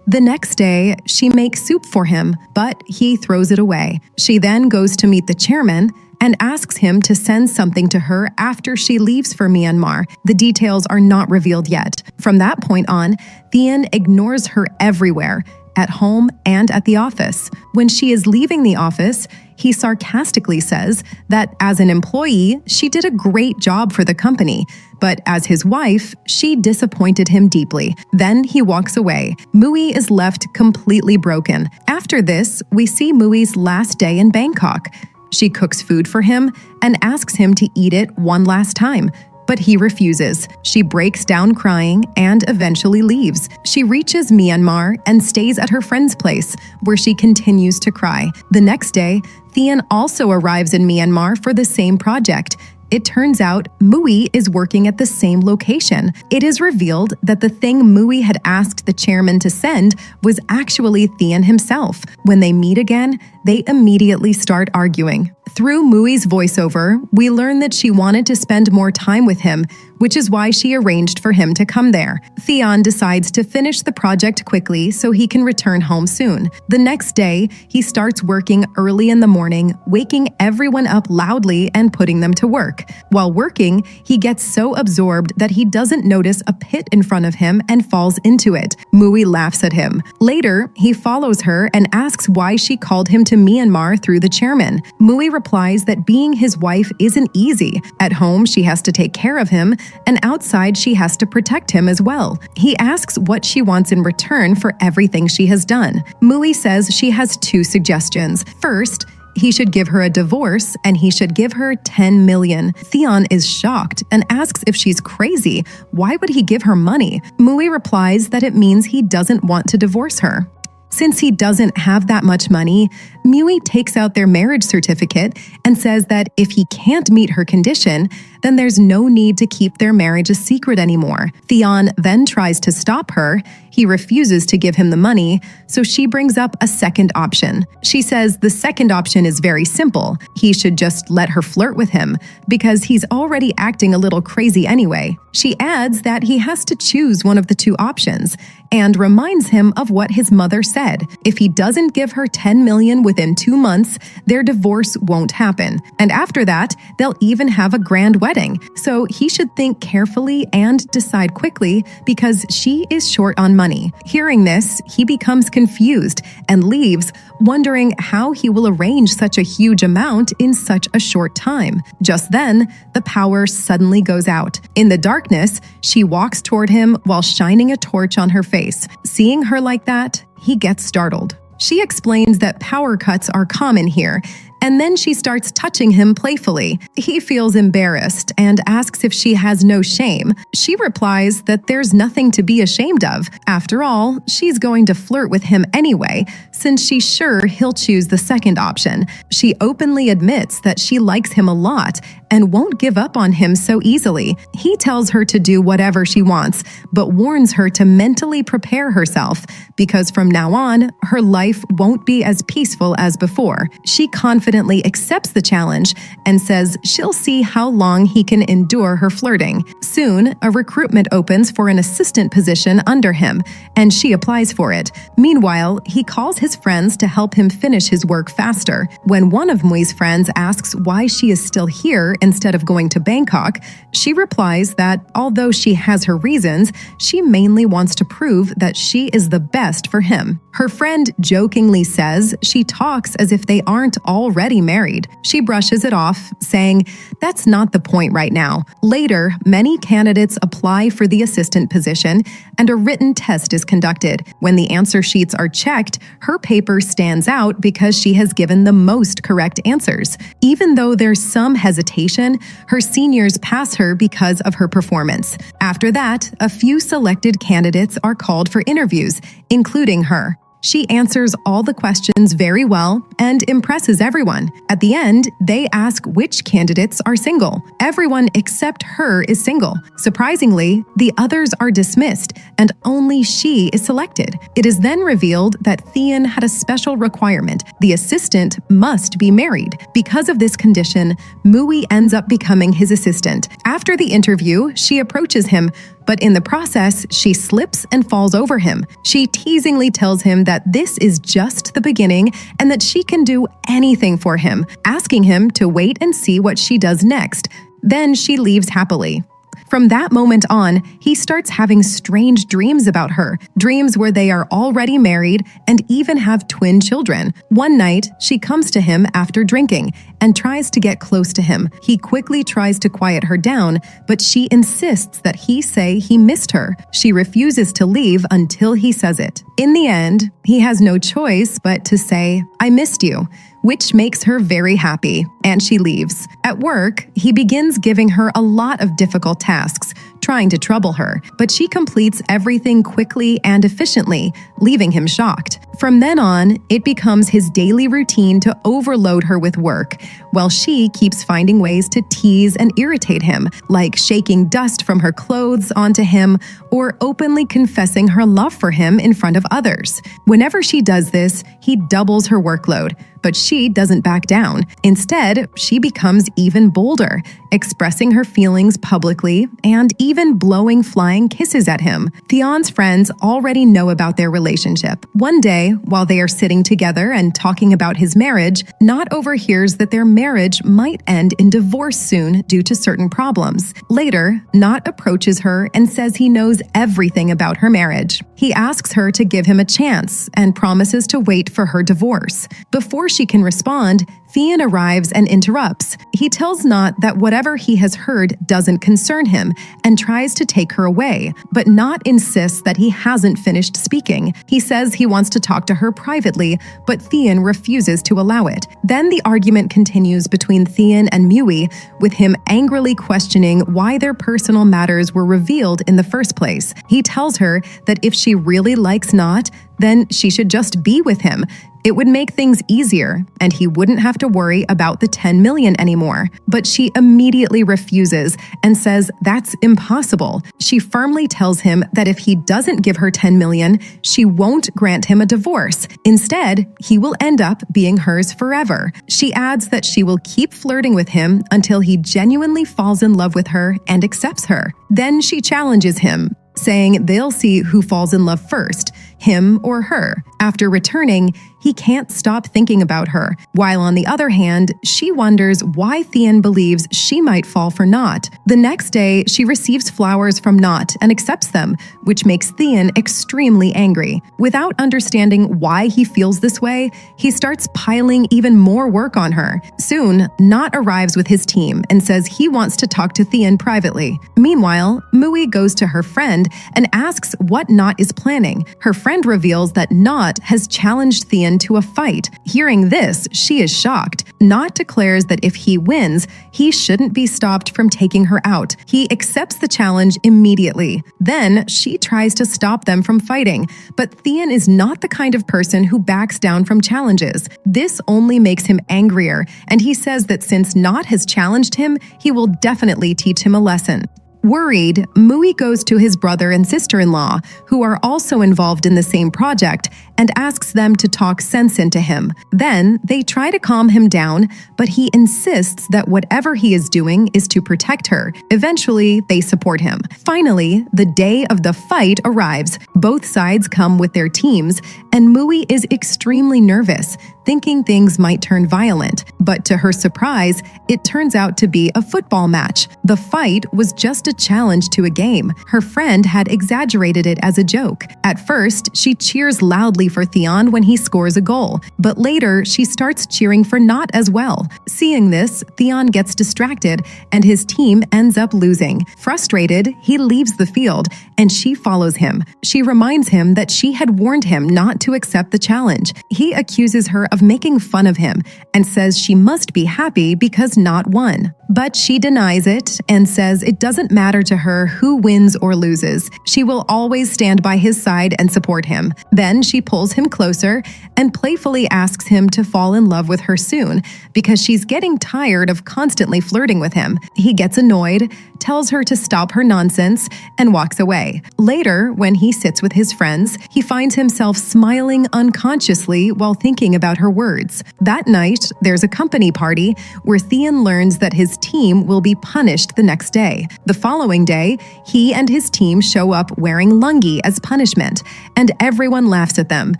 The next day, she makes soup for him, but he throws it away. She then goes to meet the chairman and asks him to send something to her after she leaves for Myanmar. The details are not revealed yet. From that point on, Tion ignores her everywhere, at home and at the office. When she is leaving the office, he sarcastically says that as an employee, she did a great job for the company, but as his wife, she disappointed him deeply. Then he walks away. Mui is left completely broken. After this, we see Mui's last day in Bangkok. She cooks food for him and asks him to eat it one last time, but he refuses. She breaks down crying and eventually leaves. She reaches Myanmar and stays at her friend's place, where she continues to cry. The next day, Tion also arrives in Myanmar for the same project. It turns out Mui is working at the same location. It is revealed that the thing Mui had asked the chairman to send was actually Tion himself. When they meet again, they immediately start arguing. Through Mui's voiceover, we learn that she wanted to spend more time with him, which is why she arranged for him to come there. Tion decides to finish the project quickly so he can return home soon. The next day, he starts working early in the morning, waking everyone up loudly and putting them to work. While working, he gets so absorbed that he doesn't notice a pit in front of him and falls into it. Mui laughs at him. Later, he follows her and asks why she called him to Myanmar through the chairman. Mui replies that being his wife isn't easy. At home, she has to take care of him, and outside she has to protect him as well. He asks what she wants in return for everything she has done. Mui says she has two suggestions. First, he should give her a divorce and he should give her 10 million. Tion is shocked and asks if she's crazy. Why would he give her money? Mui replies that it means he doesn't want to divorce her. Since he doesn't have that much money, Mui takes out their marriage certificate and says that if he can't meet her condition, then there's no need to keep their marriage a secret anymore. Tion then tries to stop her. He refuses to give him the money, so she brings up a second option. She says the second option is very simple. He should just let her flirt with him, because he's already acting a little crazy anyway. She adds that he has to choose one of the two options, and reminds him of what his mother said. If he doesn't give her 10 million with within 2 months, their divorce won't happen. And after that, they'll even have a grand wedding. So he should think carefully and decide quickly because she is short on money. Hearing this, he becomes confused and leaves, wondering how he will arrange such a huge amount in such a short time. Just then, the power suddenly goes out. In the darkness, she walks toward him while shining a torch on her face. Seeing her like that, he gets startled. She explains that power cuts are common here, and then she starts touching him playfully. He feels embarrassed and asks if she has no shame. She replies that there's nothing to be ashamed of. After all, she's going to flirt with him anyway, since she's sure he'll choose the second option. She openly admits that she likes him a lot and won't give up on him so easily. He tells her to do whatever she wants, but warns her to mentally prepare herself, because from now on, her life won't be as peaceful as before. She confidently accepts the challenge and says she'll see how long he can endure her flirting. Soon, a recruitment opens for an assistant position under him, and she applies for it. Meanwhile, he calls his friends to help him finish his work faster. When one of Mui's friends asks why she is still here instead of going to Bangkok, she replies that although she has her reasons, she mainly wants to prove that she is the best for him. Her friend jokingly says she talks as if they aren't already married. She brushes it off, saying, "That's not the point right now." Later, many candidates apply for the assistant position, and a written test is conducted. When the answer sheets are checked, her paper stands out because she has given the most correct answers. Even though there's some hesitation, her seniors pass her because of her performance. After that, a few selected candidates are called for interviews, including her. She answers all the questions very well and impresses everyone. At the end, they ask which candidates are single. Everyone except her is single. Surprisingly, the others are dismissed, and only she is selected. It is then revealed that Tion had a special requirement. The assistant must be married. Because of this condition, Mui ends up becoming his assistant. After the interview, she approaches him, but in the process, she slips and falls over him. She teasingly tells him that this is just the beginning and that she can do anything for him, asking him to wait and see what she does next. Then she leaves happily. From that moment on, he starts having strange dreams about her, dreams where they are already married and even have twin children. One night, she comes to him after drinking and tries to get close to him. He quickly tries to quiet her down, but she insists that he say he missed her. She refuses to leave until he says it. In the end, he has no choice but to say, "I missed you," which makes her very happy, and she leaves. At work, he begins giving her a lot of difficult tasks, trying to trouble her, but she completes everything quickly and efficiently, leaving him shocked. From then on, it becomes his daily routine to overload her with work, while she keeps finding ways to tease and irritate him, like shaking dust from her clothes onto him or openly confessing her love for him in front of others. Whenever she does this, he doubles her workload, but she doesn't back down. Instead, she becomes even bolder, expressing her feelings publicly and even blowing flying kisses at him. Tion's friends already know about their relationship. One day, while they are sitting together and talking about his marriage, Not overhears that their marriage might end in divorce soon due to certain problems. Later, Not approaches her and says he knows everything about her marriage. He asks her to give him a chance and promises to wait for her divorce. Before she can respond, Tion arrives and interrupts. He tells Not that whatever he has heard doesn't concern him and tries to take her away, but Not insists that he hasn't finished speaking. He says he wants to talk to her privately, but Tion refuses to allow it. Then the argument continues between Tion and Mui, with him angrily questioning why their personal matters were revealed in the first place. He tells her that if she really likes Not, then she should just be with him. It would make things easier, and he wouldn't have to worry about the 10 million anymore. But she immediately refuses and says that's impossible. She firmly tells him that if he doesn't give her 10 million, she won't grant him a divorce. Instead, he will end up being hers forever. She adds that she will keep flirting with him until he genuinely falls in love with her and accepts her. Then she challenges him, saying they'll see who falls in love first, him or her. After returning, He can't stop thinking about her, while on the other hand, she wonders why Tion believes she might fall for Not. The next day, she receives flowers from Not and accepts them, which makes Tion extremely angry. Without understanding why he feels this way, he starts piling even more work on her. Soon, Not arrives with his team and says he wants to talk to Tion privately. Meanwhile, Mui goes to her friend and asks what Not is planning. Her friend reveals that Not has challenged Tion to a fight. Hearing this, she is shocked. Not declares that if he wins, he shouldn't be stopped from taking her out. He accepts the challenge immediately. Then she tries to stop them from fighting, but Tion is not the kind of person who backs down from challenges. This only makes him angrier, and he says that since Not has challenged him, he will definitely teach him a lesson. Worried, Mui goes to his brother and sister-in-law, who are also involved in the same project, and asks them to talk sense into him. Then, they try to calm him down, but he insists that whatever he is doing is to protect her. Eventually, they support him. Finally, the day of the fight arrives. Both sides come with their teams, and Mui is extremely nervous, thinking things might turn violent. But to her surprise, it turns out to be a football match. The fight was just a challenge to a game. Her friend had exaggerated it as a joke. At first, she cheers loudly for Tion when he scores a goal, but later she starts cheering for Not as well. Seeing this, Tion gets distracted and his team ends up losing. Frustrated, he leaves the field and she follows him. She reminds him that she had warned him not to accept the challenge. He accuses her of making fun of him and says she must be happy because Not won. But she denies it and says it doesn't matter to her who wins or loses. She will always stand by his side and support him. Then she pulls him closer and playfully asks him to fall in love with her soon because she's getting tired of constantly flirting with him. He gets annoyed, tells her to stop her nonsense, and walks away. Later, when he sits with his friends, he finds himself smiling unconsciously while thinking about her words. That night, there's a company party where Tion learns that his team will be punished the next day. The following day, he and his team show up wearing lungi as punishment, and everyone laughs at them.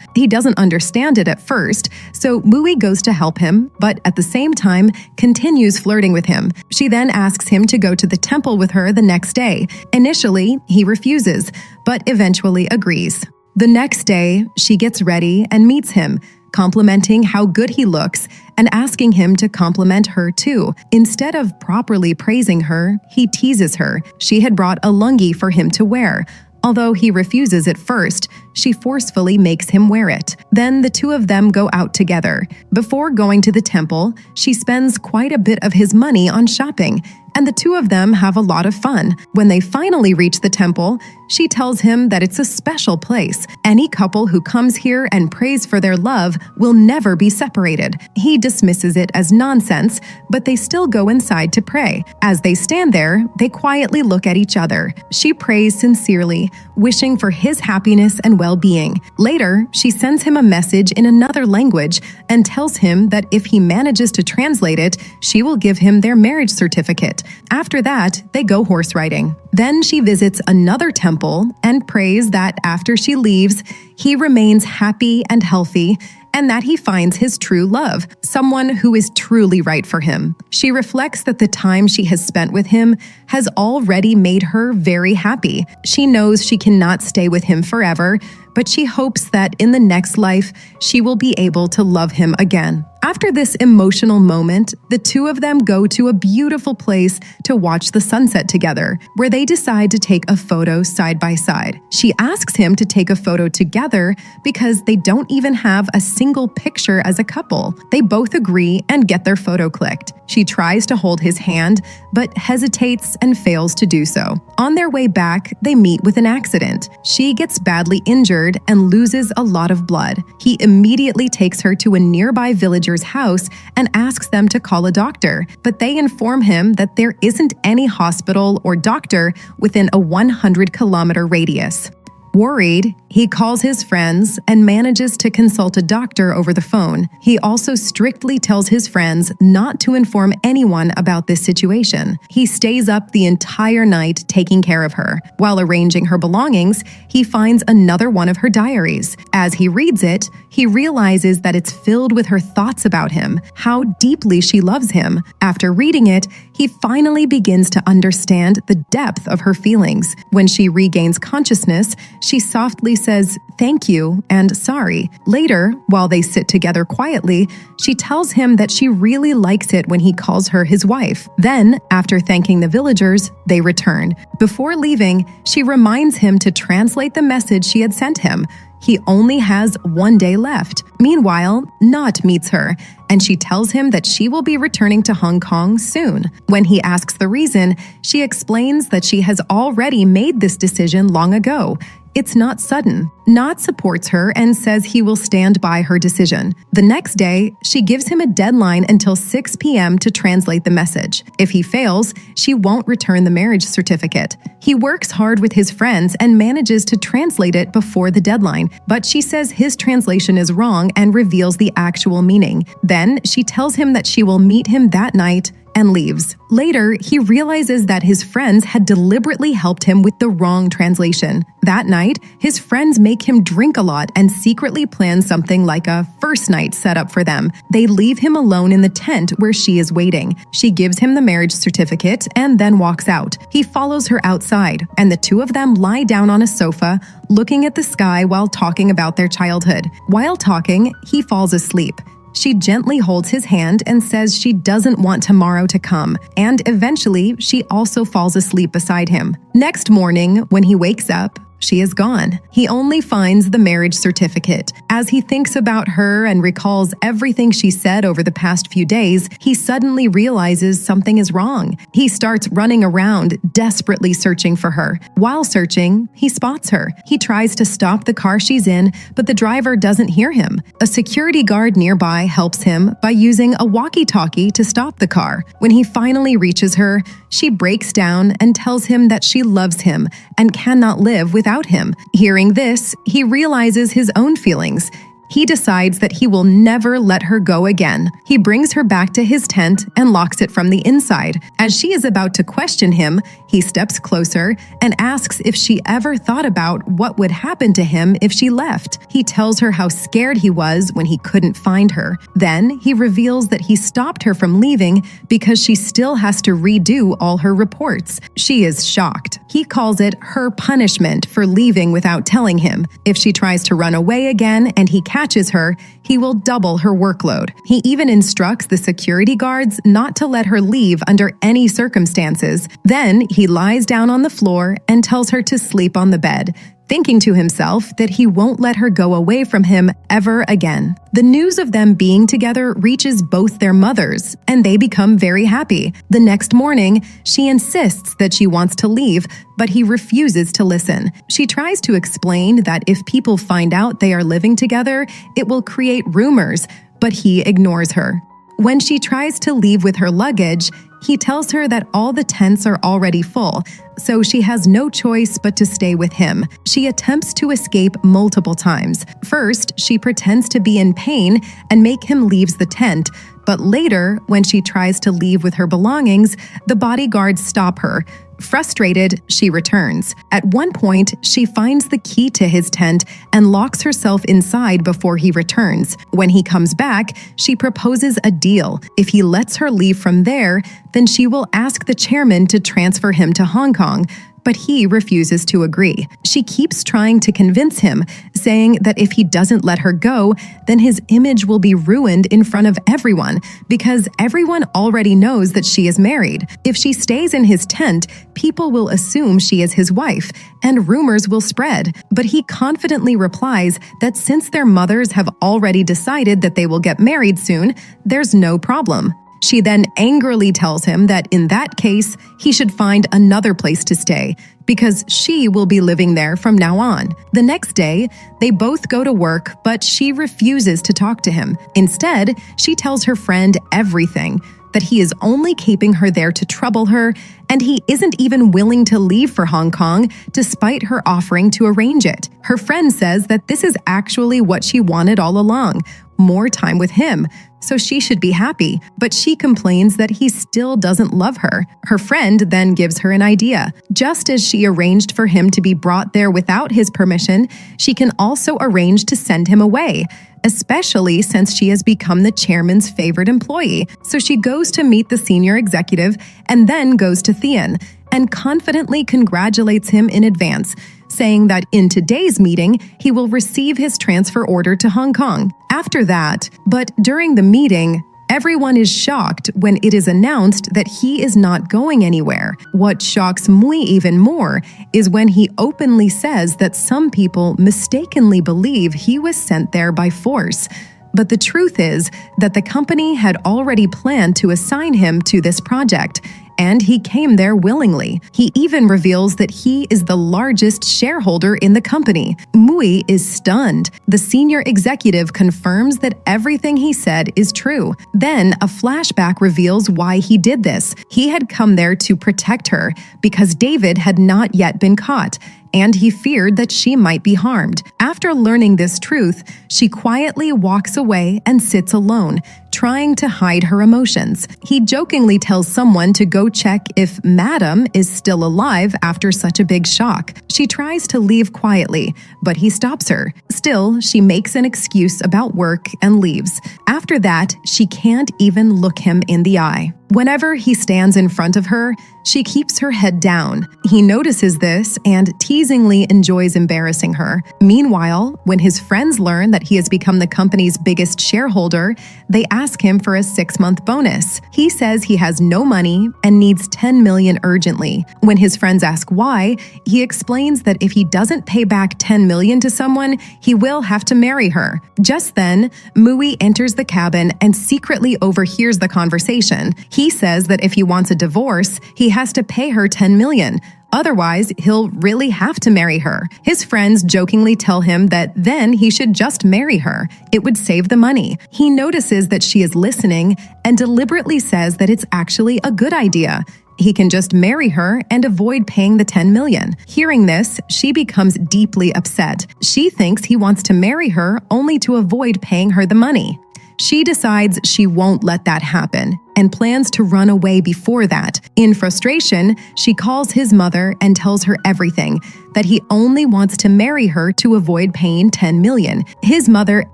He doesn't understand it at first, so Mui goes to help him, but at the same time continues flirting with him. She then asks him to go to the temple with her the next day. Initially, he refuses, but eventually agrees. The next day, she gets ready and meets him, complimenting how good he looks and asking him to compliment her too. Instead of properly praising her, he teases her. She had brought a lungi for him to wear. Although he refuses at first, she forcefully makes him wear it. Then the two of them go out together. Before going to the temple, she spends quite a bit of his money on shopping, and the two of them have a lot of fun. When they finally reach the temple, she tells him that it's a special place. Any couple who comes here and prays for their love will never be separated. He dismisses it as nonsense, but they still go inside to pray. As they stand there, they quietly look at each other. She prays sincerely, wishing for his happiness and well-being. Later, she sends him a message in another language and tells him that if he manages to translate it, she will give him their marriage certificate. After that, they go horse riding. Then she visits another temple and prays that after she leaves, he remains happy and healthy, and that he finds his true love, someone who is truly right for him. She reflects that the time she has spent with him has already made her very happy. She knows she cannot stay with him forever, but she hopes that in the next life, she will be able to love him again. After this emotional moment, the two of them go to a beautiful place to watch the sunset together, where they decide to take a photo side by side. She asks him to take a photo together because they don't even have a single picture as a couple. They both agree and get their photo clicked. She tries to hold his hand, but hesitates and fails to do so. On their way back, they meet with an accident. She gets badly injured and loses a lot of blood. He immediately takes her to a nearby villager's house and asks them to call a doctor, but they inform him that there isn't any hospital or doctor within a 100-kilometer radius. Worried, he calls his friends and manages to consult a doctor over the phone. He also strictly tells his friends not to inform anyone about this situation. He stays up the entire night taking care of her. While arranging her belongings, he finds another one of her diaries. As he reads it, he realizes that it's filled with her thoughts about him, how deeply she loves him. After reading it, he finally begins to understand the depth of her feelings. When she regains consciousness, she softly says thank you and sorry. Later, while they sit together quietly, she tells him that she really likes it when he calls her his wife. Then, after thanking the villagers, they return. Before leaving, she reminds him to translate the message she had sent him. He only has 1 day left. Meanwhile, Not meets her, and she tells him that she will be returning to Hong Kong soon. When he asks the reason, she explains that she has already made this decision long ago. It's not sudden. Not supports her and says he will stand by her decision. The next day, she gives him a deadline until 6 p.m. to translate the message. If he fails, she won't return the marriage certificate. He works hard with his friends and manages to translate it before the deadline, but she says his translation is wrong and reveals the actual meaning. Then she tells him that she will meet him that night and leaves. Later, he realizes that his friends had deliberately helped him with the wrong translation. That night, his friends make him drink a lot and secretly plan something like a first night set up for them. They leave him alone in the tent where she is waiting. She gives him the marriage certificate and then walks out. He follows her outside, and the two of them lie down on a sofa, looking at the sky while talking about their childhood. While talking, he falls asleep. She gently holds his hand and says she doesn't want tomorrow to come, and eventually she also falls asleep beside him. Next morning, when he wakes up, she is gone. He only finds the marriage certificate. As he thinks about her and recalls everything she said over the past few days, he suddenly realizes something is wrong. He starts running around, desperately searching for her. While searching, he spots her. He tries to stop the car she's in, but the driver doesn't hear him. A security guard nearby helps him by using a walkie-talkie to stop the car. When he finally reaches her, she breaks down and tells him that she loves him and cannot live without him. Hearing this, he realizes his own feelings. He decides that he will never let her go again. He brings her back to his tent and locks it from the inside. As she is about to question him, he steps closer and asks if she ever thought about what would happen to him if she left. He tells her how scared he was when he couldn't find her. Then he reveals that he stopped her from leaving because she still has to redo all her reports. She is shocked. He calls it her punishment for leaving without telling him. If she tries to run away again and he catches her, he will double her workload. He even instructs the security guards not to let her leave under any circumstances. Then he lies down on the floor and tells her to sleep on the bed, thinking to himself that he won't let her go away from him ever again. The news of them being together reaches both their mothers, and they become very happy. The next morning, she insists that she wants to leave, but he refuses to listen. She tries to explain that if people find out they are living together, it will create rumors, but he ignores her. When she tries to leave with her luggage, he tells her that all the tents are already full, so she has no choice but to stay with him. She attempts to escape multiple times. First, she pretends to be in pain and make him leave the tent, but later, when she tries to leave with her belongings, the bodyguards stop her. Frustrated, she returns. At one point, she finds the key to his tent and locks herself inside before he returns. When he comes back, she proposes a deal. If he lets her leave from there, then she will ask the chairman to transfer him to Hong Kong, but he refuses to agree. She keeps trying to convince him, saying that if he doesn't let her go, then his image will be ruined in front of everyone, because everyone already knows that she is married. If she stays in his tent, people will assume she is his wife, and rumors will spread. But he confidently replies that since their mothers have already decided that they will get married soon, there's no problem. She then angrily tells him that in that case, he should find another place to stay, because she will be living there from now on. The next day, they both go to work, but she refuses to talk to him. Instead, she tells her friend everything, that he is only keeping her there to trouble her, and he isn't even willing to leave for Hong Kong despite her offering to arrange it. Her friend says that this is actually what she wanted all along, more time with him, so she should be happy, but she complains that he still doesn't love her. Her friend then gives her an idea. Just as she arranged for him to be brought there without his permission, she can also arrange to send him away, especially since she has become the chairman's favorite employee. So she goes to meet the senior executive and then goes to Tion and confidently congratulates him in advance, saying that in today's meeting, he will receive his transfer order to Hong Kong. After that, but during the meeting, everyone is shocked when it is announced that he is not going anywhere. What shocks Mui even more is when he openly says that some people mistakenly believe he was sent there by force. But the truth is that the company had already planned to assign him to this project, and he came there willingly. He even reveals that he is the largest shareholder in the company. Mui is stunned. The senior executive confirms that everything he said is true. Then a flashback reveals why he did this. He had come there to protect her because David had not yet been caught, and he feared that she might be harmed. After learning this truth, she quietly walks away and sits alone, trying to hide her emotions. He jokingly tells someone to go check if Madam is still alive after such a big shock. She tries to leave quietly, but he stops her. Still, she makes an excuse about work and leaves. After that, she can't even look him in the eye. Whenever he stands in front of her, she keeps her head down. He notices this and teasingly enjoys embarrassing her. Meanwhile, when his friends learn that he has become the company's biggest shareholder, they ask him for a 6-month bonus. He says he has no money and needs 10 million urgently. When his friends ask why, he explains that if he doesn't pay back 10 million to someone, he will have to marry her. Just then, Mui enters the cabin and secretly overhears the conversation. He says that if he wants a divorce, he has to pay her 10 million. Otherwise, he'll really have to marry her. His friends jokingly tell him that then he should just marry her. It would save the money. He notices that she is listening and deliberately says that it's actually a good idea. He can just marry her and avoid paying the 10 million. Hearing this, she becomes deeply upset. She thinks he wants to marry her only to avoid paying her the money. She decides she won't let that happen and plans to run away before that. In frustration, she calls his mother and tells her everything, that he only wants to marry her to avoid paying 10 million. His mother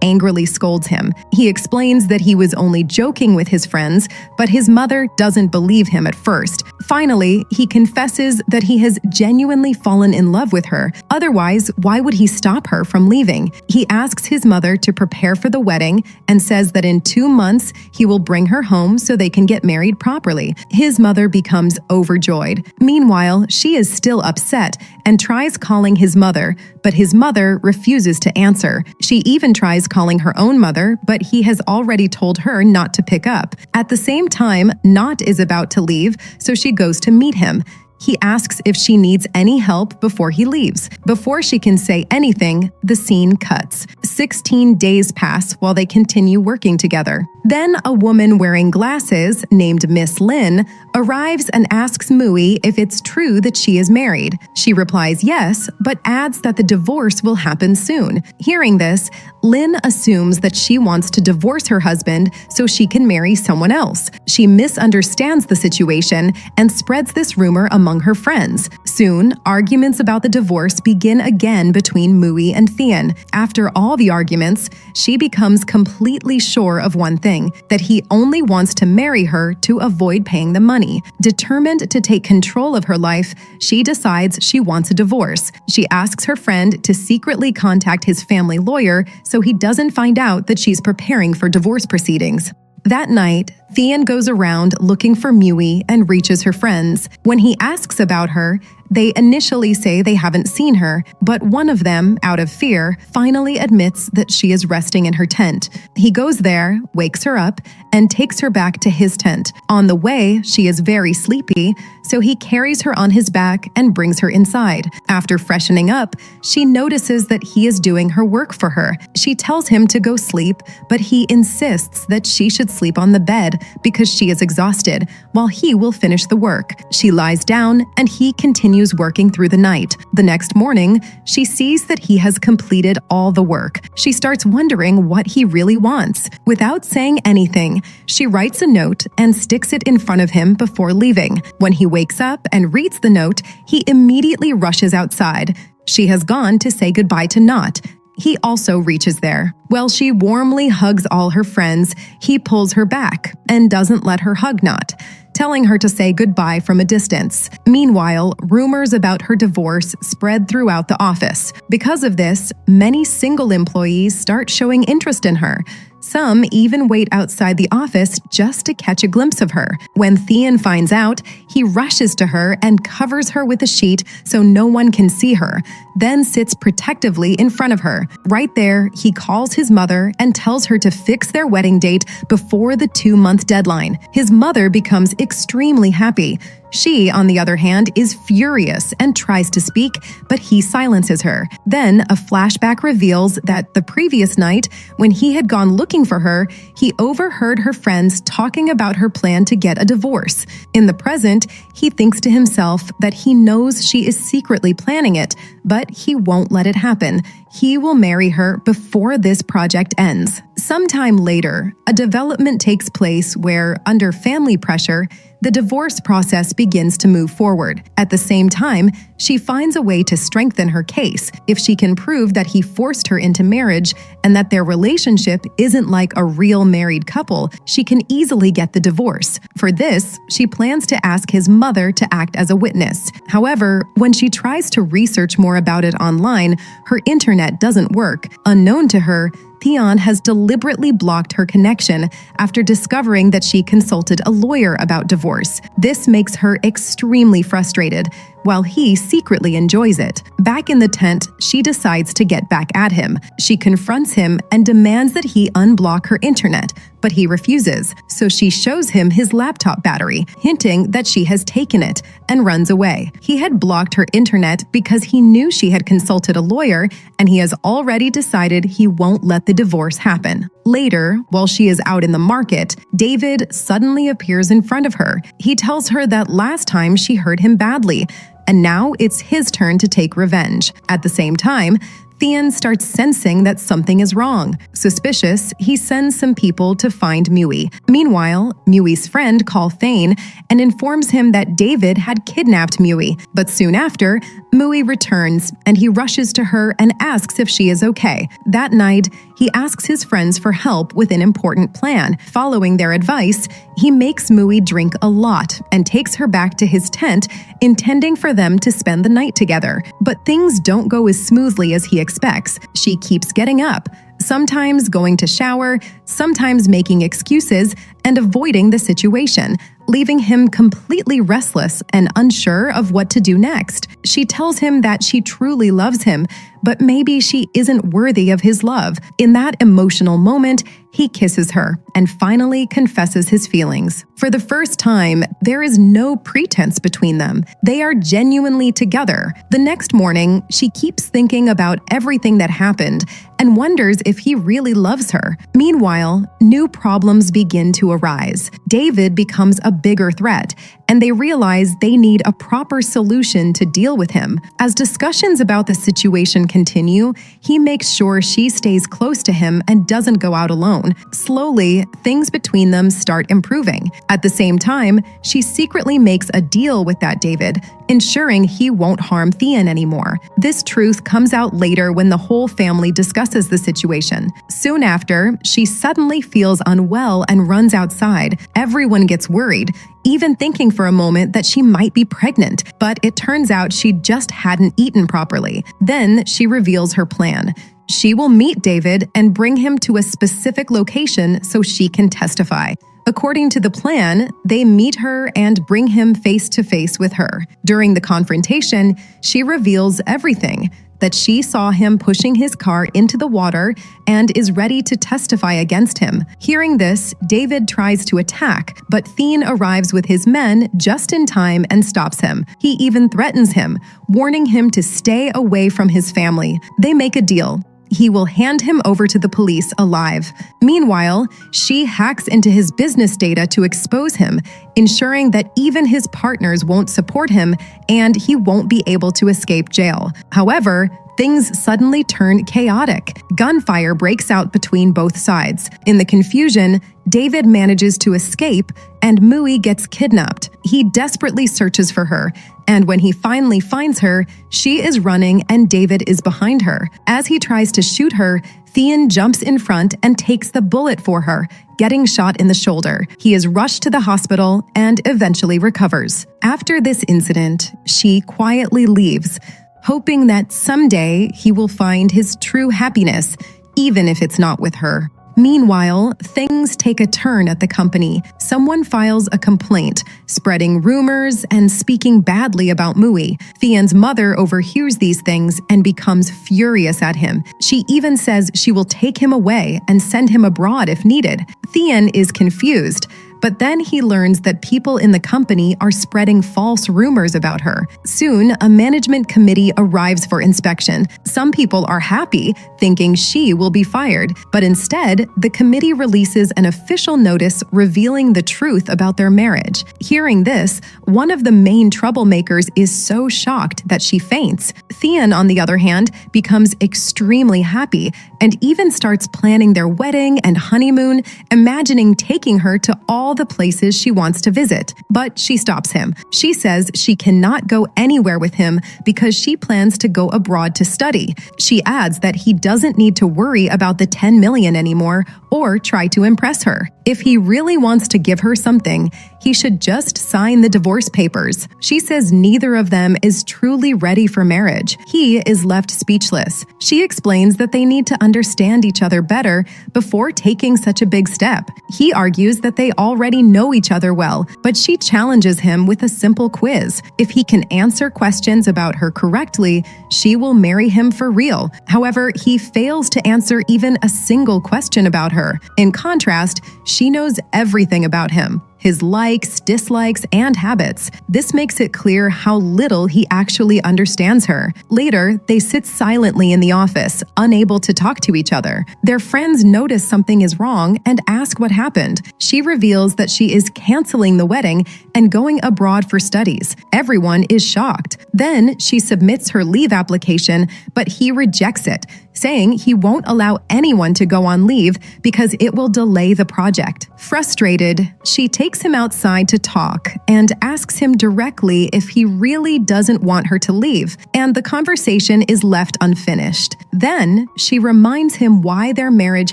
angrily scolds him. He explains that he was only joking with his friends, but his mother doesn't believe him at first. Finally, he confesses that he has genuinely fallen in love with her. Otherwise, why would he stop her from leaving? He asks his mother to prepare for the wedding and says that in 2 months, he will bring her home so they can get married properly. His mother becomes overjoyed. Meanwhile, she is still upset and tries calling his mother, but his mother refuses to answer. She even tries calling her own mother, but he has already told her not to pick up. At the same time, Not is about to leave, so she goes to meet him. He asks if she needs any help before he leaves. Before she can say anything, the scene cuts. 16 days pass while they continue working together. Then a woman wearing glasses, named Miss Lin, arrives and asks Mui if it's true that she is married. She replies yes, but adds that the divorce will happen soon. Hearing this, Lin assumes that she wants to divorce her husband so she can marry someone else. She misunderstands the situation and spreads this rumor among her friends. Soon, arguments about the divorce begin again between Mui and Tion. After all the arguments, she becomes completely sure of one thing, that he only wants to marry her to avoid paying the money. Determined to take control of her life, she decides she wants a divorce. She asks her friend to secretly contact his family lawyer so he doesn't find out that she's preparing for divorce proceedings. That night, Tion goes around looking for Mui and reaches her friends. When he asks about her, they initially say they haven't seen her, but one of them, out of fear, finally admits that she is resting in her tent. He goes there, wakes her up, and takes her back to his tent. On the way, she is very sleepy, so he carries her on his back and brings her inside. After freshening up, she notices that he is doing her work for her. She tells him to go sleep, but he insists that she should sleep on the bed because she is exhausted, while he will finish the work. She lies down, and he continues working through the night. The next morning, she sees that he has completed all the work. She starts wondering what he really wants. Without saying anything, she writes a note and sticks it in front of him before leaving. When he wakes up and reads the note, he immediately rushes outside. She has gone to say goodbye to Not. He also reaches there. While she warmly hugs all her friends, he pulls her back and doesn't let her hug Not, telling her to say goodbye from a distance. Meanwhile, rumors about her divorce spread throughout the office. Because of this, many single employees start showing interest in her. Some even wait outside the office just to catch a glimpse of her. When Tion finds out, he rushes to her and covers her with a sheet so no one can see her, then sits protectively in front of her. Right there, he calls his mother and tells her to fix their wedding date before the 2-month deadline. His mother becomes extremely happy. She, on the other hand, is furious and tries to speak, but he silences her. Then a flashback reveals that the previous night, when he had gone looking for her, he overheard her friends talking about her plan to get a divorce. In the present, he thinks to himself that he knows she is secretly planning it, but he won't let it happen. He will marry her before this project ends. Sometime later, a development takes place where, under family pressure, the divorce process begins to move forward. At the same time, she finds a way to strengthen her case. If she can prove that he forced her into marriage and that their relationship isn't like a real married couple, she can easily get the divorce. For this, she plans to ask his mother to act as a witness. However, when she tries to research more about it online, her internet doesn't work. Unknown to her, Tion has deliberately blocked her connection after discovering that she consulted a lawyer about divorce. This makes her extremely frustrated, while he secretly enjoys it. Back in the tent, she decides to get back at him. She confronts him and demands that he unblock her internet, but he refuses, so she shows him his laptop battery, hinting that she has taken it, and runs away. He had blocked her internet because he knew she had consulted a lawyer, and he has already decided he won't let the divorce happen. Later, while she is out in the market, David suddenly appears in front of her. He tells her that last time she hurt him badly, and now it's his turn to take revenge. At the same time, Tion starts sensing that something is wrong. Suspicious, he sends some people to find Mui. Meanwhile, Mui's friend calls Thane and informs him that David had kidnapped Mui. But soon after, Mui returns and he rushes to her and asks if she is okay. That night, he asks his friends for help with an important plan. Following their advice, he makes Mui drink a lot and takes her back to his tent, intending for them to spend the night together. But things don't go as smoothly as he expects. She keeps getting up, sometimes going to shower, sometimes making excuses, and avoiding the situation, leaving him completely restless and unsure of what to do next. She tells him that she truly loves him, but maybe she isn't worthy of his love. In that emotional moment, he kisses her and finally confesses his feelings. For the first time, there is no pretense between them. They are genuinely together. The next morning, she keeps thinking about everything that happened and wonders if he really loves her. Meanwhile, new problems begin to arise. David becomes a bigger threat, and they realize they need a proper solution to deal with him. As discussions about the situation continue, he makes sure she stays close to him and doesn't go out alone. Slowly, things between them start improving. At the same time, she secretly makes a deal with that David, ensuring he won't harm Tion anymore. This truth comes out later when the whole family discusses the situation. Soon after, she suddenly feels unwell and runs outside. Everyone gets worried, even thinking for a moment that she might be pregnant, but it turns out she just hadn't eaten properly. Then she reveals her plan. She will meet David and bring him to a specific location so she can testify. According to the plan, they meet her and bring him face to face with her. During the confrontation, she reveals everything, that she saw him pushing his car into the water and is ready to testify against him. Hearing this, David tries to attack, but Tion arrives with his men just in time and stops him. He even threatens him, warning him to stay away from his family. They make a deal. He will hand him over to the police alive. Meanwhile, she hacks into his business data to expose him, ensuring that even his partners won't support him and he won't be able to escape jail. However, things suddenly turn chaotic. Gunfire breaks out between both sides. In the confusion, David manages to escape and Mui gets kidnapped. He desperately searches for her, and when he finally finds her, she is running and David is behind her. As he tries to shoot her, Tion jumps in front and takes the bullet for her, getting shot in the shoulder. He is rushed to the hospital and eventually recovers. After this incident, she quietly leaves, hoping that someday he will find his true happiness, even if it's not with her. Meanwhile, things take a turn at the company. Someone files a complaint, spreading rumors and speaking badly about Mui. Tion's mother overhears these things and becomes furious at him. She even says she will take him away and send him abroad if needed. Tion is confused, but then he learns that people in the company are spreading false rumors about her. Soon, a management committee arrives for inspection. Some people are happy, thinking she will be fired, but instead, the committee releases an official notice revealing the truth about their marriage. Hearing this, one of the main troublemakers is so shocked that she faints. Tion, on the other hand, becomes extremely happy and even starts planning their wedding and honeymoon, imagining taking her to all the places she wants to visit. But she stops him. She says she cannot go anywhere with him because she plans to go abroad to study. She adds that he doesn't need to worry about the 10 million anymore or try to impress her. If he really wants to give her something, he should just sign the divorce papers. She says neither of them is truly ready for marriage. He is left speechless. She explains that they need to understand each other better before taking such a big step. He argues that they already know each other well, but she challenges him with a simple quiz. If he can answer questions about her correctly, she will marry him for real. However, he fails to answer even a single question about her. In contrast, she knows everything about him, his likes, dislikes, and habits. This makes it clear how little he actually understands her. Later, they sit silently in the office, unable to talk to each other. Their friends notice something is wrong and ask what happened. She reveals that she is canceling the wedding and going abroad for studies. Everyone is shocked. Then she submits her leave application, but he rejects it, saying he won't allow anyone to go on leave because it will delay the project. Frustrated, she takes him outside to talk and asks him directly if he really doesn't want her to leave, and the conversation is left unfinished. Then she reminds him why their marriage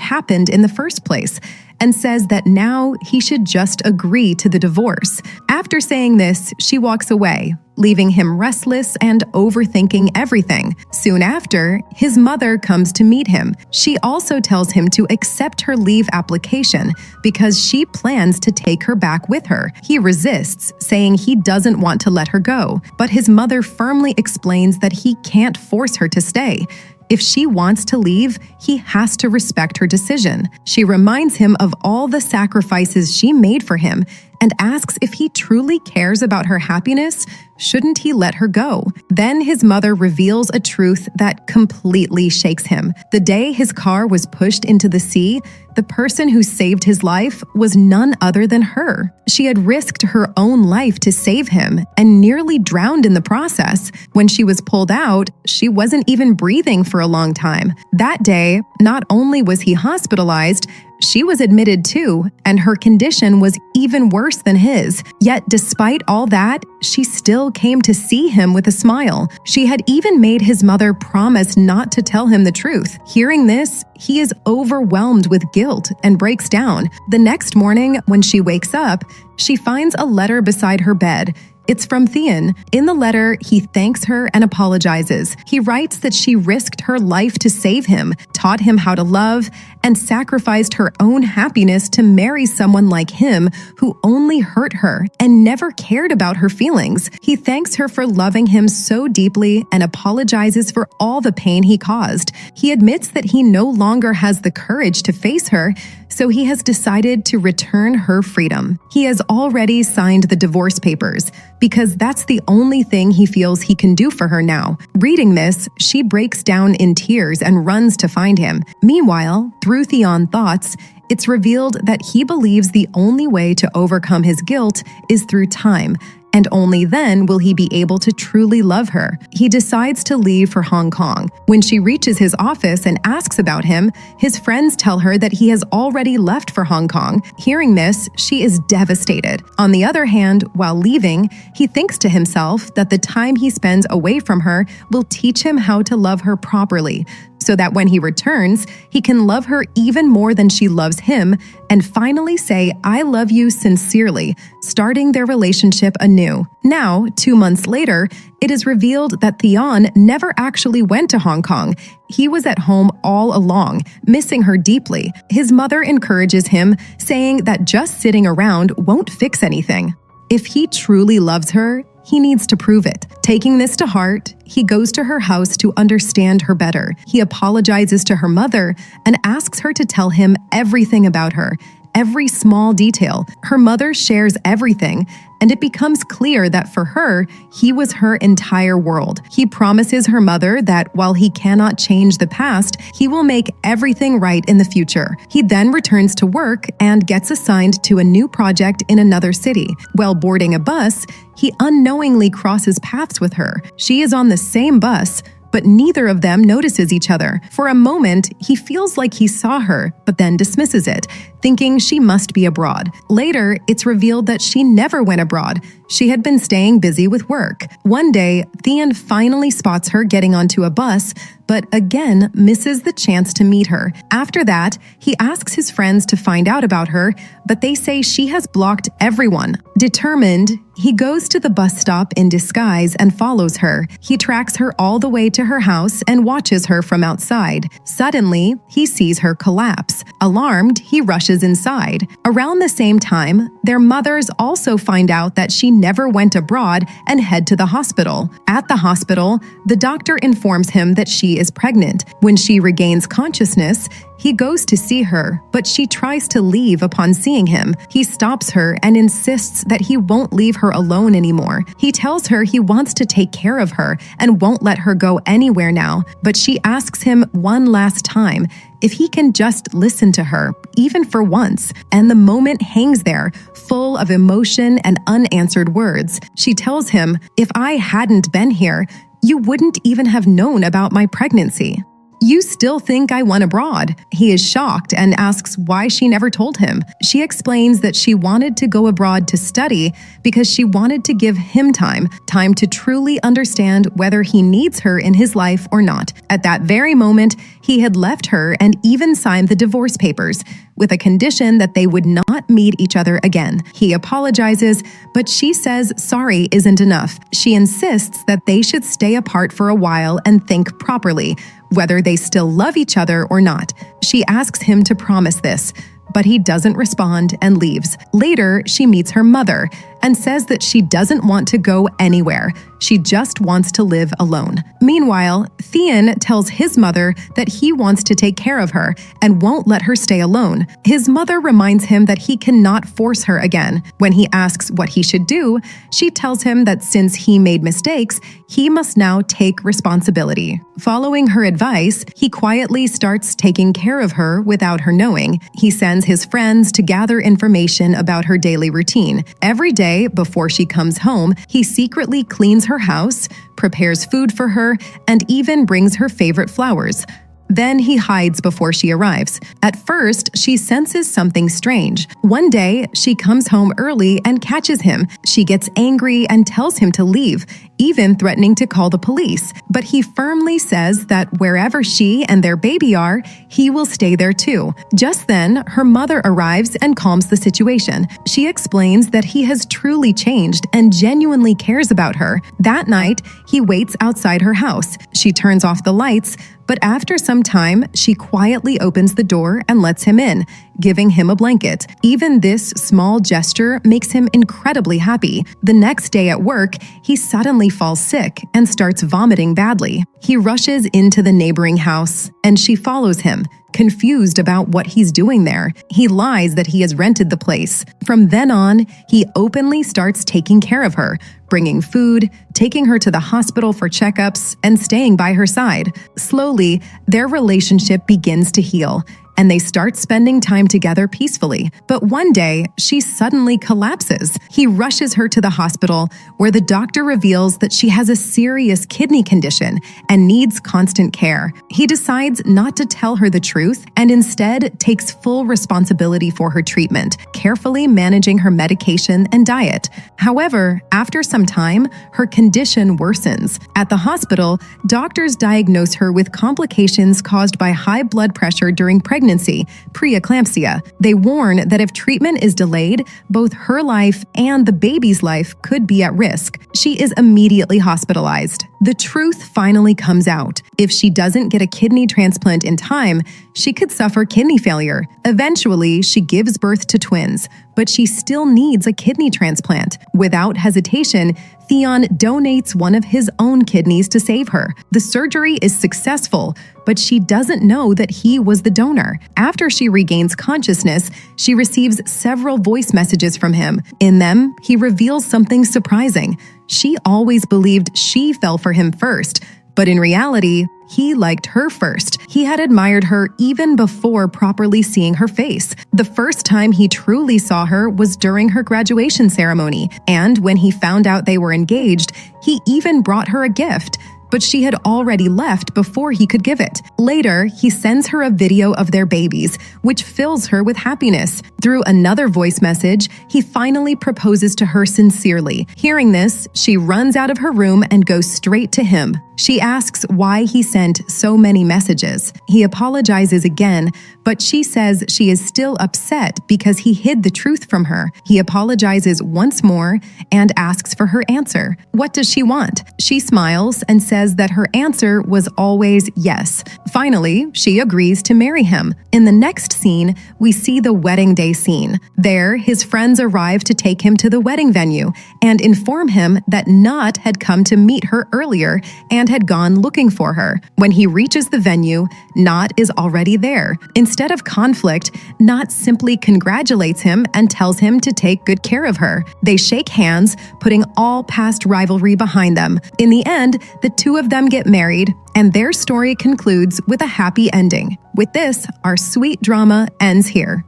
happened in the first place and says that now he should just agree to the divorce. After saying this, she walks away, leaving him restless and overthinking everything. Soon after, his mother comes to meet him. She also tells him to accept her leave application because she plans to take her back with her. He resists, saying he doesn't want to let her go, but his mother firmly explains that he can't force her to stay. If she wants to leave, he has to respect her decision. She reminds him of all the sacrifices she made for him and asks if he truly cares about her happiness. Shouldn't he let her go? Then his mother reveals a truth that completely shakes him. The day his car was pushed into the sea, the person who saved his life was none other than her. She had risked her own life to save him and nearly drowned in the process. When she was pulled out, she wasn't even breathing for a long time. That day, not only was he hospitalized, she was admitted too, and her condition was even worse than his. Yet despite all that, she still came to see him with a smile. She had even made his mother promise not to tell him the truth. Hearing this, he is overwhelmed with guilt and breaks down. The next morning, when she wakes up, she finds a letter beside her bed. It's from Tion. In the letter, he thanks her and apologizes. He writes that she risked her life to save him, taught him how to love, and sacrificed her own happiness to marry someone like him who only hurt her and never cared about her feelings. He thanks her for loving him so deeply and apologizes for all the pain he caused. He admits that he no longer has the courage to face her, so he has decided to return her freedom. He has already signed the divorce papers because that's the only thing he feels he can do for her now. Reading this, she breaks down in tears and runs to find him. Meanwhile, through Tion's thoughts, it's revealed that he believes the only way to overcome his guilt is through time, and only then will he be able to truly love her. He decides to leave for Hong Kong. When she reaches his office and asks about him, his friends tell her that he has already left for Hong Kong. Hearing this, she is devastated. On the other hand, while leaving, he thinks to himself that the time he spends away from her will teach him how to love her properly, so that when he returns, he can love her even more than she loves him and finally say, "I love you" sincerely, starting their relationship anew. Now, 2 months later, it is revealed that Tion never actually went to Hong Kong. He was at home all along, missing her deeply. His mother encourages him, saying that just sitting around won't fix anything. If he truly loves her, he needs to prove it. Taking this to heart, he goes to her house to understand her better. He apologizes to her mother and asks her to tell him everything about her, every small detail. Her mother shares everything, and it becomes clear that for her, he was her entire world. He promises her mother that while he cannot change the past, he will make everything right in the future. He then returns to work and gets assigned to a new project in another city. While boarding a bus, he unknowingly crosses paths with her. She is on the same bus, but neither of them notices each other. For a moment, he feels like he saw her, but then dismisses it, thinking she must be abroad. Later, it's revealed that she never went abroad. She had been staying busy with work. One day, Tion finally spots her getting onto a bus, but again misses the chance to meet her. After that, he asks his friends to find out about her, but they say she has blocked everyone. Determined, he goes to the bus stop in disguise and follows her. He tracks her all the way to her house and watches her from outside. Suddenly, he sees her collapse. Alarmed, he rushes inside. Around the same time, their mothers also find out that she never went abroad and head to the hospital. At the hospital, the doctor informs him that she is pregnant. When she regains consciousness, he goes to see her, but she tries to leave upon seeing him. He stops her and insists that he won't leave her alone anymore. He tells her he wants to take care of her and won't let her go anywhere now, but she asks him one last time if he can just listen to her, even for once, and the moment hangs there, full of emotion and unanswered words. She tells him, "If I hadn't been here, you wouldn't even have known about my pregnancy. You still think I went abroad?" He is shocked and asks why she never told him. She explains that she wanted to go abroad to study because she wanted to give him time to truly understand whether he needs her in his life or not. At that very moment, he had left her and even signed the divorce papers, with a condition that they would not meet each other again. He apologizes, but she says sorry isn't enough. She insists that they should stay apart for a while and think properly, whether they still love each other or not. She asks him to promise this, but he doesn't respond and leaves. Later, she meets her mother and says that she doesn't want to go anywhere. She just wants to live alone. Meanwhile, Tion tells his mother that he wants to take care of her and won't let her stay alone. His mother reminds him that he cannot force her again. When he asks what he should do, she tells him that since he made mistakes, he must now take responsibility. Following her advice, he quietly starts taking care of her without her knowing. He sends his friends to gather information about her daily routine. Every day before she comes home, he secretly cleans her house, prepares food for her, and even brings her favorite flowers. Then he hides before she arrives. At first, she senses something strange. One day, she comes home early and catches him. She gets angry and tells him to leave, even threatening to call the police. But he firmly says that wherever she and their baby are, he will stay there too. Just then, her mother arrives and calms the situation. She explains that he has truly changed and genuinely cares about her. That night, he waits outside her house. She turns off the lights, but after some time, she quietly opens the door and lets him in, giving him a blanket. Even this small gesture makes him incredibly happy. The next day at work, he suddenly falls sick and starts vomiting badly. He rushes into the neighboring house, and she follows him, confused about what he's doing there. He lies that he has rented the place. From then on, he openly starts taking care of her, bringing food, taking her to the hospital for checkups, and staying by her side. Slowly, their relationship begins to heal, and they start spending time together peacefully. But one day, she suddenly collapses. He rushes her to the hospital, where the doctor reveals that she has a serious kidney condition and needs constant care. He decides not to tell her the truth and instead takes full responsibility for her treatment, carefully managing her medication and diet. However, after some time, her condition worsens. At the hospital, doctors diagnose her with complications caused by high blood pressure during pregnancy, preeclampsia. They warn that if treatment is delayed, both her life and the baby's life could be at risk. She is immediately hospitalized. The truth finally comes out. If she doesn't get a kidney transplant in time, she could suffer kidney failure. Eventually, she gives birth to twins, but she still needs a kidney transplant. Without hesitation, Tion donates one of his own kidneys to save her. The surgery is successful, but she doesn't know that he was the donor. After she regains consciousness, she receives several voice messages from him. In them, he reveals something surprising. She always believed she fell for him first, but in reality, he liked her first. He had admired her even before properly seeing her face. The first time he truly saw her was during her graduation ceremony, and when he found out they were engaged, he even brought her a gift. But she had already left before he could give it. Later, he sends her a video of their babies, which fills her with happiness. Through another voice message, he finally proposes to her sincerely. Hearing this, she runs out of her room and goes straight to him. She asks why he sent so many messages. He apologizes again, but she says she is still upset because he hid the truth from her. He apologizes once more and asks for her answer. What does she want? She smiles and says that her answer was always yes. Finally, she agrees to marry him. In the next scene, we see the wedding day scene. There, his friends arrive to take him to the wedding venue and inform him that Nat had come to meet her earlier and had gone looking for her. When he reaches the venue, Nat is already there. Instead of conflict, Nat simply congratulates him and tells him to take good care of her. They shake hands, putting all past rivalry behind them. In the end, the two of them get married, and their story concludes with a happy ending. With this, our sweet drama ends here.